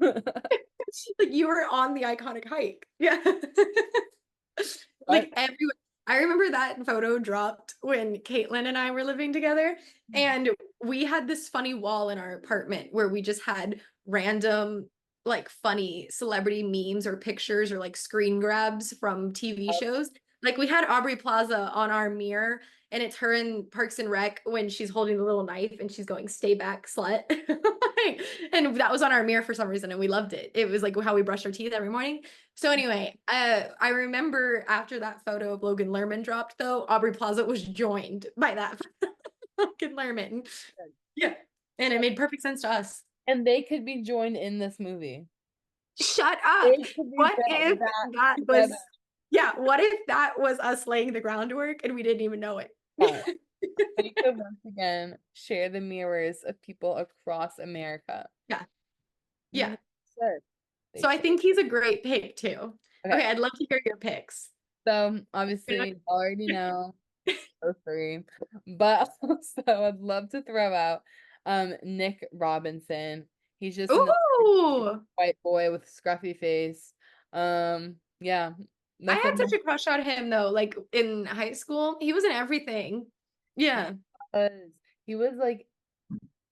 So Like you were on the iconic hike. Yeah. but Like everyone, I remember that photo dropped when Caitlin and I were living together, and we had this funny wall in our apartment where we just had random like funny celebrity memes or pictures or like screen grabs from TV shows. Like we had Aubrey Plaza on our mirror, and it's her in Parks and Rec when she's holding the little knife and she's going, "Stay back, slut." And that was on our mirror for some reason, and we loved it. It was like how we brushed our teeth every morning. So anyway, I remember after that photo of Logan Lerman dropped, though, Aubrey Plaza was joined by that Logan Lerman. Yeah, and it made perfect sense to us. and they could be joined in this movie. Shut up. They could be What if back that together. was, yeah, what if that was us laying the groundwork and we didn't even know it? Yes. They could once again share the mirrors of people across America. Yeah, Mhm. yeah. Should. They So I should. think he's a great pick too. Okay. Okay, I'd love to hear your picks. So obviously you already know those three. But also I'd love to throw out Nick Robinson. He's just another Ooh, white boy with a scruffy face. Yeah. I That's had like my such a crush on him though, like in high school. He was in everything. Yeah. was he was like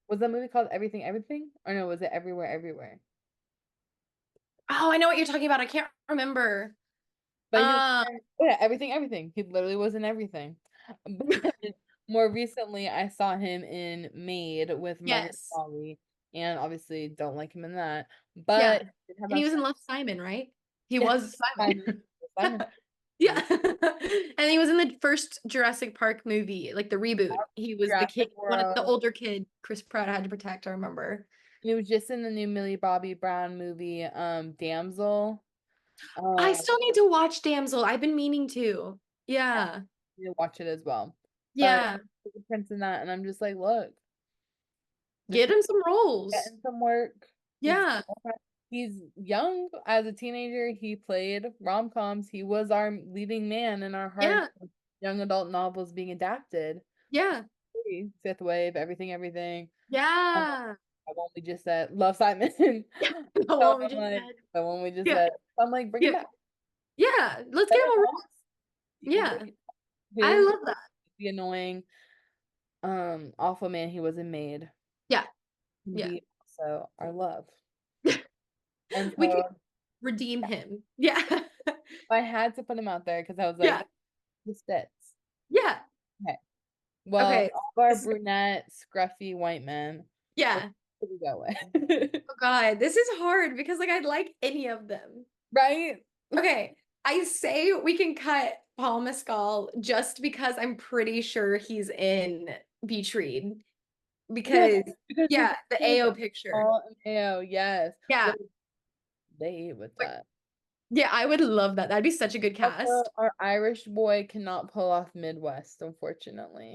was that movie called Everything Everything? Or no, was it Everywhere Everywhere? Oh, I know what you're talking about. I can't remember. But he was Um, yeah, Everything Everything. He literally was in everything. But more recently I saw him in Made with Margaret yes. Qualley, and obviously don't like him in that. But Yeah. he did have And he that was in Love, Simon, right? He yeah, was Simon. Simon. Simon. Yeah. And he was in the first Jurassic Park movie, like the reboot. He was the kid, Jurassic one of the World. older kid Chris Pratt had to protect, I remember. He was just in the new Millie Bobby Brown movie, Damsel. I Um, still need to watch Damsel. I've been meaning to. Yeah. you need to watch it as well. But Yeah. he's a prince in that, and I'm just like, look, this Get man him some roles. getting some work. His Yeah. he's young as a teenager. He played rom-coms. He was our leading man in our hard Yeah. young adult novels being adapted. Yeah. Fifth Wave, Everything, Everything. Um, Yeah. the one we just said, Love Simon. The So one we I'm just like, said. the one we just Yeah. said. So I'm like, bring him Yeah. back. Yeah. Let's get Better him a role. Homes, you can bring Yeah. it. I His love that. the annoying, awful man he was in Made Yeah. can Yeah. be also our love. And We can so redeem him. Yeah. I had to put him out there because I was Yeah. like, this fits. Yeah. Okay. Well, Okay. all of our This- brunette, scruffy white men, what yeah. do we go with? Oh God, this is hard because like I'd like any of them. Right? Okay. I say we can cut Paul Mescal just because I'm pretty sure he's in Beach Read. Yes, Because because he's yeah, the with AO picture. Paul and Ao, yes. Yeah. What they ate with But that. yeah, I would love that. That'd be such a good Also, cast. our Irish boy cannot pull off Midwest, unfortunately.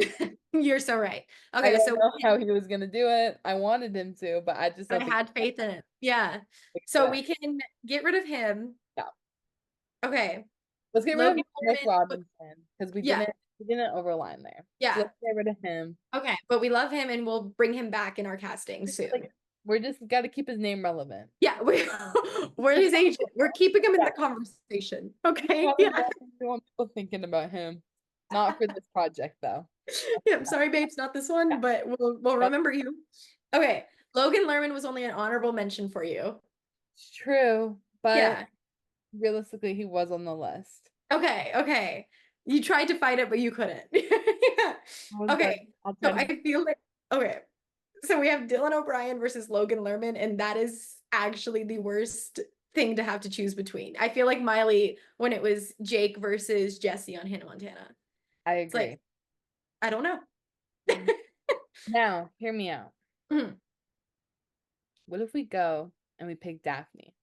You're so right. I Okay, don't so know how he was gonna do it. I wanted him to, but I just I don't think had faith in it. Yeah. he can do So it. we can get rid of him. Yeah. Okay. Let's get rid of Logan Nick Lerman. Robinson because Yeah. we didn't overline there. So Yeah. let's get rid of him. Okay. But we love him and we'll bring him back in our casting Just soon. like we're just got to keep his name relevant. Yeah, we're his agent. We're keeping him in Yeah, the conversation. Okay. probably Yeah. don't want people thinking about him. Not for this project though. Yeah. I'm sorry, babes, not this one, but we'll But remember you. Okay. Logan Lerman was only an honorable mention for you. it's true, but Yeah. realistically, he was on the list. Okay. Okay. You tried to fight it, but you couldn't. Yeah. I was like, Okay. I'll So try to. I feel like okay. So we have Dylan O'Brien versus Logan Lerman, and that is actually the worst thing to have to choose between. I feel like Miley when it was Jake versus Jesse on Hannah Montana. I It's like, agree. I don't know. Mhm. Now, hear me out. Mhm. What if we go and we pick Daphne?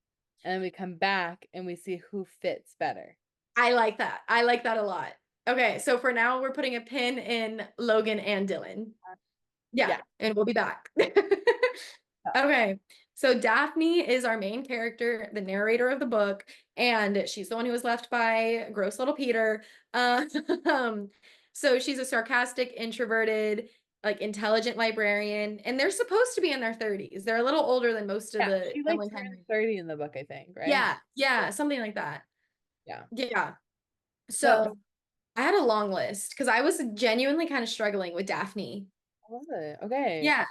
And then we come back and we see who fits better. I like that. I like that a lot. Okay, so for now, we're putting a pin in Logan and Dylan. Yeah, Yeah. and we'll be back. So, Okay, so Daphne is our main character, the narrator of the book, and she's the one who was left by gross little Peter. Um, so she's a sarcastic, introverted, like intelligent librarian, and they're supposed to be in their 30s. They're a little older than most of yeah, the she like Emily turned Henry. 30 in the book, I think, right? Yeah, yeah, something like that. Yeah. Yeah. So, So I had a long list because I was genuinely kind of struggling with Daphne. I love it. Okay. Yeah,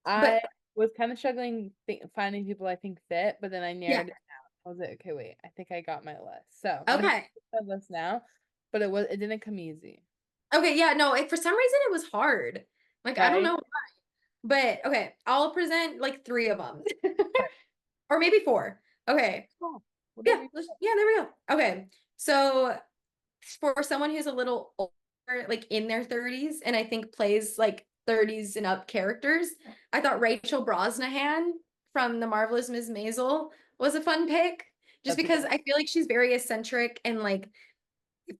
I but was kind of struggling finding people I think fit, but then I yeah. narrowed it down. I was like, okay, wait, I think I got my list. So I'm gonna Okay. put my list now, but it didn't come easy, Okay, yeah, no, for some reason it was hard. Like I don't right? know, but okay, I'll present like three of them. Okay. Or maybe four. Okay. Oh, whatever. Yeah, yeah, there we go. Okay. So for someone who's a little older, like in their 30s, and I think plays like 30s and up characters, I thought Rachel Brosnahan from The Marvelous Miss Maisel was a fun pick. Just That's a because good. I feel like she's very eccentric and like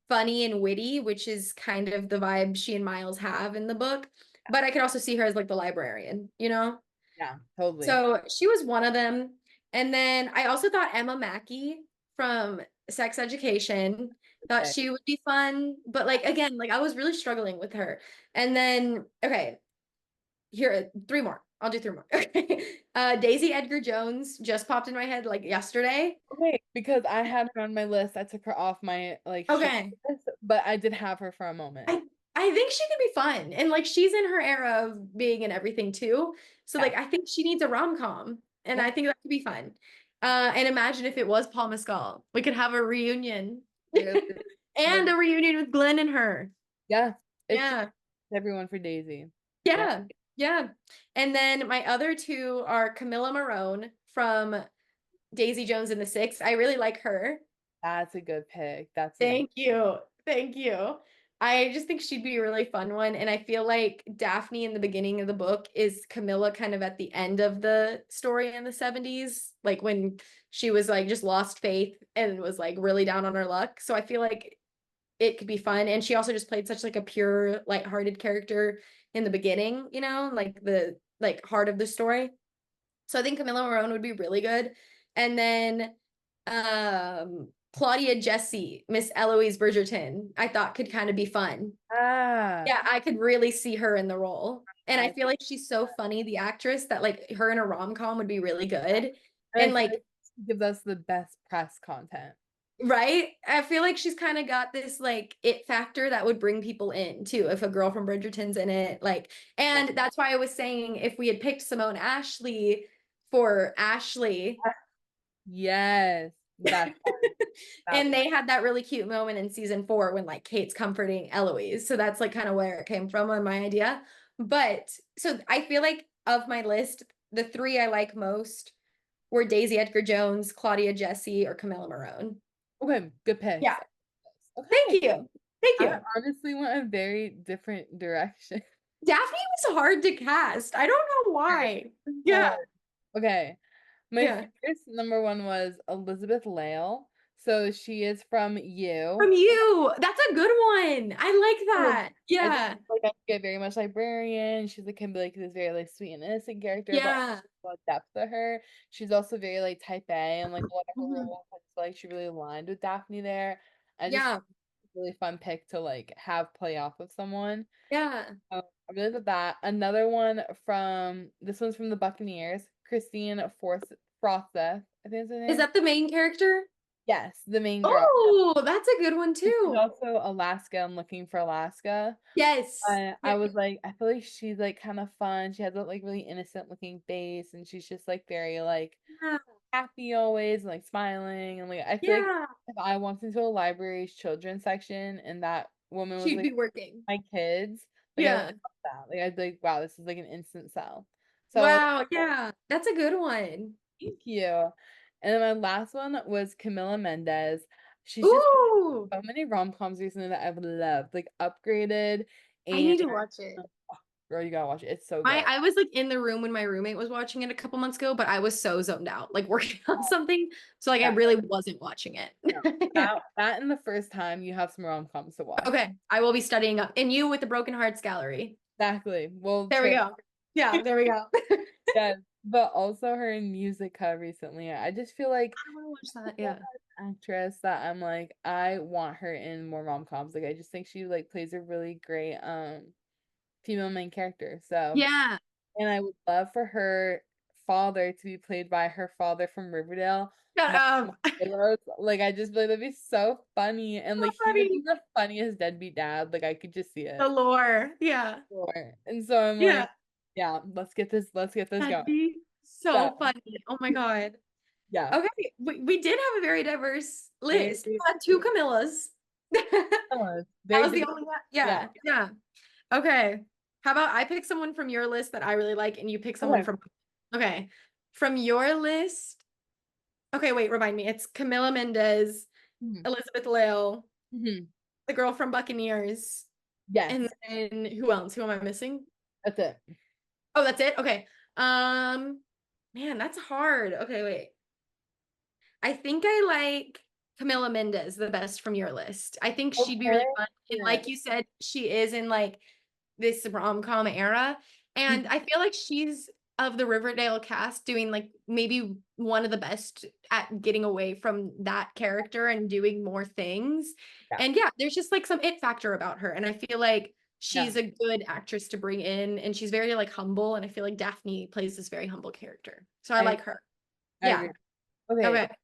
funny and witty, which is kind of the vibe she and Miles have in the book. But I could also see her as like the librarian, you know? Yeah, totally. So she was one of them. And then I also thought Emma Mackey from Sex Education, thought Okay. she would be fun. But like again, like I was really struggling with her. And then, okay, here, three more. I'll do three more. Okay. Daisy Edgar Jones just popped in my head like yesterday. Okay, because I had her on my list. I took her off my like short Okay. list, but I did have her for a moment. I I think she could be fun. And like she's in her era of being in everything too. So Yeah. like I think she needs a rom-com. And Yeah. I think that could be fun. And imagine if it was Paul Mescal. We could have a reunion. Literally, And literally. a reunion with Glenn and her. Yeah. It's Yeah. everyone for Daisy. Yeah. Yeah. Yeah. And then my other two are Camilla Marone from Daisy Jones and the Six. I really like her. That's a good pick. That's a good. Thank you. Thank you. I just think she'd be a really fun one. And I feel like Daphne in the beginning of the book is Camilla kind of at the end of the story in the 70s, like when she was like just lost faith and was like really down on her luck. So I feel like it could be fun. And she also just played such like a pure, lighthearted character in the beginning, you know, like the like heart of the story. So I think Camilla Morone would be really good. And then Claudia Jesse, Miss Eloise Bridgerton, I thought could kind of be fun. Ah, Yeah, I could really see her in the role. And I I, feel like she's so funny, the actress, that like her in a rom-com would be really good. and I And feel like, like she gives us the best press content. right? I feel like she's kind of got this like it factor that would bring people in too if a girl from Bridgerton's in it. Like, Yeah. and that's why I was saying if we had picked Simone Ashley for Ashley, Yes, that's fun. That and would. they had that really cute moment in season 4 when like Kate's comforting Eloise. So that's like kind of where it came from on my idea. But so I feel like of my list, the three I like most were Daisy Edgar Jones, Claudia Jesse, or Camilla Morone. Okay, good picks. Yeah. Okay, Thank you. Thank I you. honestly went a very different direction. Daphne was hard to cast. I don't know why. So, Yeah. okay, my Yeah. first number one was Elizabeth Lale. So she is from From You. you. That's a good one. I like Oh, that. I just Yeah. like I get very much librarian. She's like can be like this very like sweet and innocent character, but also Yeah. a lot of depth to her. She's also very like type A and like a lot of her Mhm. roles. I just feel like she really aligned with Daphne there. I just Yeah. really fun pick to like have play off of someone. Yeah. I really love that. Another one from this one's from the Buccaneers, Christine Forth Frotha, I think is her Is name. that the main character? Yes, the main girl. Oh, that's a good one And she's too. also Alaska and looking for Alaska. Yes. I Yeah. was like, I feel like she's like kind of fun. She has that like really innocent looking face, and she's just like very like happy always, and, like smiling, and like I feel like Yeah. if I walked into a library's children's section and that woman was She'd like be working. my kids, like I would Yeah. love that. Like I'd be like, wow, this is like an instant sell. So Wow. Yeah. That's a good one. thank you. And then my last one was Camila Mendez. She's just Ooh, so many rom-coms recently that I've loved, like Upgraded I and need to watch it. girl, you gotta watch it. It's so My good. I was like in the room when my roommate was watching it a couple months ago, but I was so zoned out, like working on something. So like I Yeah, really wasn't watching it. no. Yeah. That and the first time you have some rom-coms to watch. Okay. I will be studying up. And you with the Broken Hearts Gallery. Exactly. We'll There we trade. go. Yeah, there we go. Yes, but also her in Musica recently. I just feel like I want to watch that. she's Yeah. an actress that I'm like, I want her in more rom-coms. Like I just think she like plays a really great female main character. So, Yeah. and I would love for her father to be played by her father from Riverdale. Shut Mark up. Taylor. Like I just feel like that'd be so funny. And So like he would be funny. the funniest deadbeat dad. Like I could just see The it. lore. Yeah. Sure. And so I'm Yeah. like, yeah, let's get this That'd going. be So so funny. Oh my God. yeah. Okay. We did have a very diverse Very, list. We had two Camillas. That very was the different. only one. Yeah. Yeah. Yeah. Okay. How about I pick someone from your list that I really like and you pick someone Okay. from Okay. From your list. Okay, wait, remind me. It's Camila Mendez, Mhm. Elizabeth Lail, Mhm. the girl from Buccaneers, and Yes, then who else? Who am I missing? that's it. Oh, that's it? Okay. Um, man, that's hard. Okay, wait. I think I like Camila Mendez the best from your list. I think she'd be Okay. really fun. And Yeah. like you said, she is in like this rom-com era. And Mhm. I feel like she's of the Riverdale cast doing like maybe one of the best at getting away from that character and doing more things. Yeah. And yeah, there's just like some it factor about her. And I feel like Yeah. she's a good actress to bring in and she's very like humble. And I feel like Daphne plays this very humble character. So I I like her. I agree. Yeah. Okay. Okay.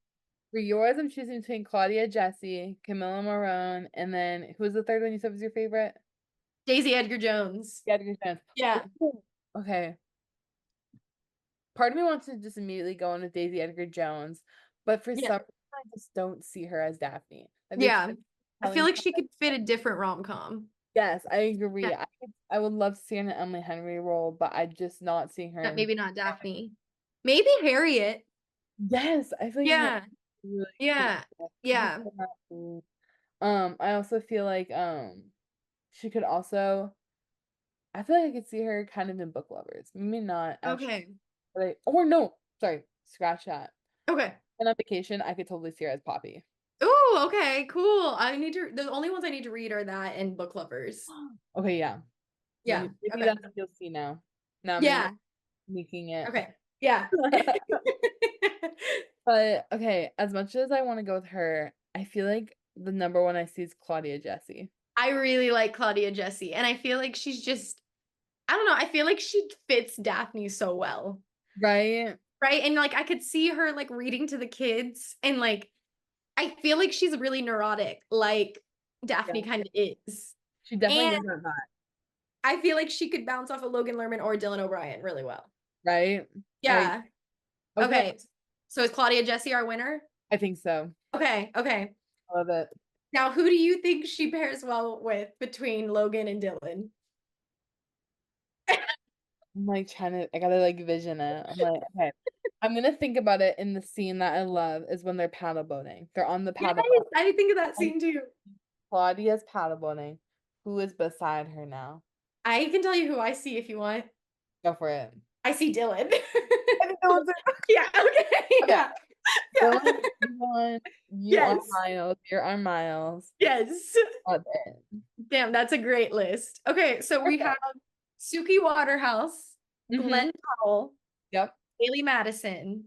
For yours, I'm choosing between Claudia Jessie, Camilla Morone, and then who was the third one you said was your favorite? Daisy Edgar Jones. Edgar Jones. Yeah. Ooh. Okay. Part of me wants to just immediately go into Daisy Edgar Jones, but for Yeah. some reason, I just don't see her as Daphne. Like there's Yeah. I feel telling like she could fit a different rom-com. yes, I Yeah. agree. I would love to see her in an Emily Henry role, but I just not seeing her in Maybe not Daphne. Maybe Harriet. yes, I feel like her Yeah. really Yeah. cool. She could Yeah. come out cool. I also feel like she could also I feel like I could see her kind of in Book Lovers. Maybe not actually, Okay. but or no, sorry, scratch that. Okay. And on vacation, I could totally see her as Poppy. Oh, okay. Cool. The only ones I need to read are that and Book Lovers. Okay, yeah. Yeah. Maybe Okay. that's what you'll see now. Now I'm Yeah. making it. Okay. Yeah. But okay, as much as I want to go with her, I feel like the number one I see is Claudia Jessie. I really like Claudia Jessie, and I feel like she's just, I don't know, I feel like she fits Daphne so well. Right? Right? And like I could see her like reading to the kids and like I feel like she's really neurotic, like Yeah. Daphne kind of is. She definitely And gives that vibe. I feel like she could bounce off of Logan Lerman or Dylan O'Brien really well. Right? I Yeah. okay. Okay. So is Claudia Jessie our winner? I think so. Okay. Okay. I love it. Now, who do you think she pairs well with between Logan and Dylan? I'm like trying to I gotta like vision it. I'm like, okay. I'm gonna think about it in the scene that I love is when they're paddle boating. They're on the Yes, paddle boat. I think of that And scene too. Claudia's paddle boating. Who is beside her now? I can tell you who I see if you want. Go for it. I see Dylan. I think that was it. Yeah, okay. Okay. Yeah. Yeah. Dylan, you won. You are Yes. Miles. You're our Miles. Yes. Love it. Damn, that's a great list. Okay, so we have Perfect. Suki Waterhouse, Mm-hmm. Glenn Powell, Yep. Haley Madison,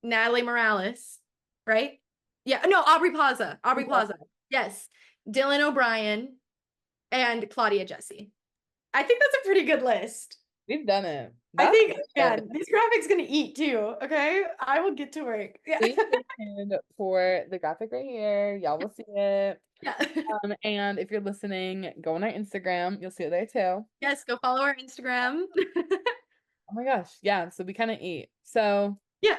Natalie Morales, right? Yeah, no, Aubrey Plaza. Aubrey Plaza. Yes. Dylan O'Brien and Claudia Jessie. I think that's a pretty good list. We've done it. I That's think, good. man, this graphic's gonna eat too. Okay, I will get to work. Yeah. Please stay tuned for the graphic right here. Y'all will see it. Yeah. And if you're listening, go on our Instagram. You'll see it there too. Yes, go follow our Instagram. Oh my gosh. Yeah. So we kind of ate. So Yeah,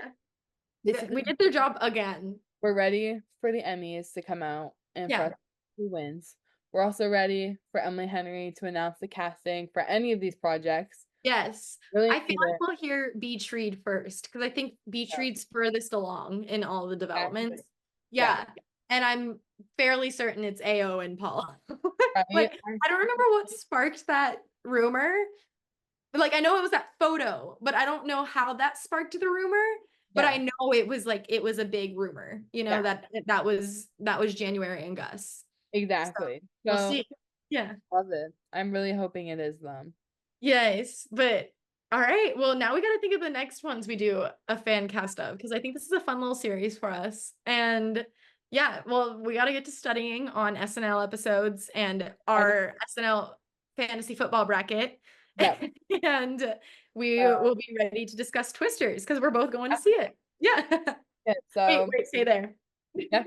basically, we did their job again. we're ready for the Emmys to come out and for Yeah. us who wins. We're also ready for Emily Henry to announce the casting for any of these projects. Yes. Really I feel need like it. we'll hear Beach Read first because I think Beach Yeah, Read's furthest along in all the exactly. developments. Yeah, Yeah. And I'm fairly certain it's AO and Paul. right? Like, I don't remember what sparked that rumor. Like, I know it was that photo, but I don't know how that sparked the rumor. But I Yeah, know it was like it was a big rumor, yeah, that was January and Gus. So exactly. we'll So, see. Yeah. love it. I'm really hoping it is them. Yes, but all right. Well, now we got to think of the next ones we do a fan cast of because I think this is a fun little series for us. And yeah, well, we got to get to studying on SNL episodes and I know. our SNL fantasy football bracket. Yep. And we So, will be ready to discuss Twisters because we're both going to see it. Yeah. yeah, Wait, so, wait, stay there. yeah,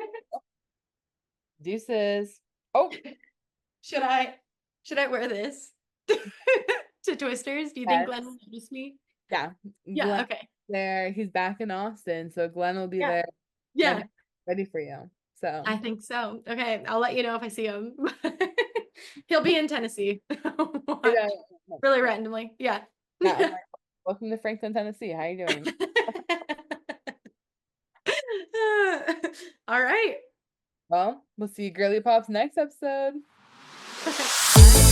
deuces. Oh, Should I should I wear this to Twisters? Do you think yes. Glenn will notice me? Yeah. Yeah, Glenn okay. there. He's back in Austin, so Glenn will be Yeah. there ready Yeah. ready for you. So, I think so. Okay, I'll let you know if I see him. He'll be in Tennessee. yeah, Watch. Really randomly. Yeah. yeah, I'm like, welcome to Franklin, Tennessee. How you doing? All right. Well, we'll see you girly pops next episode. Bye.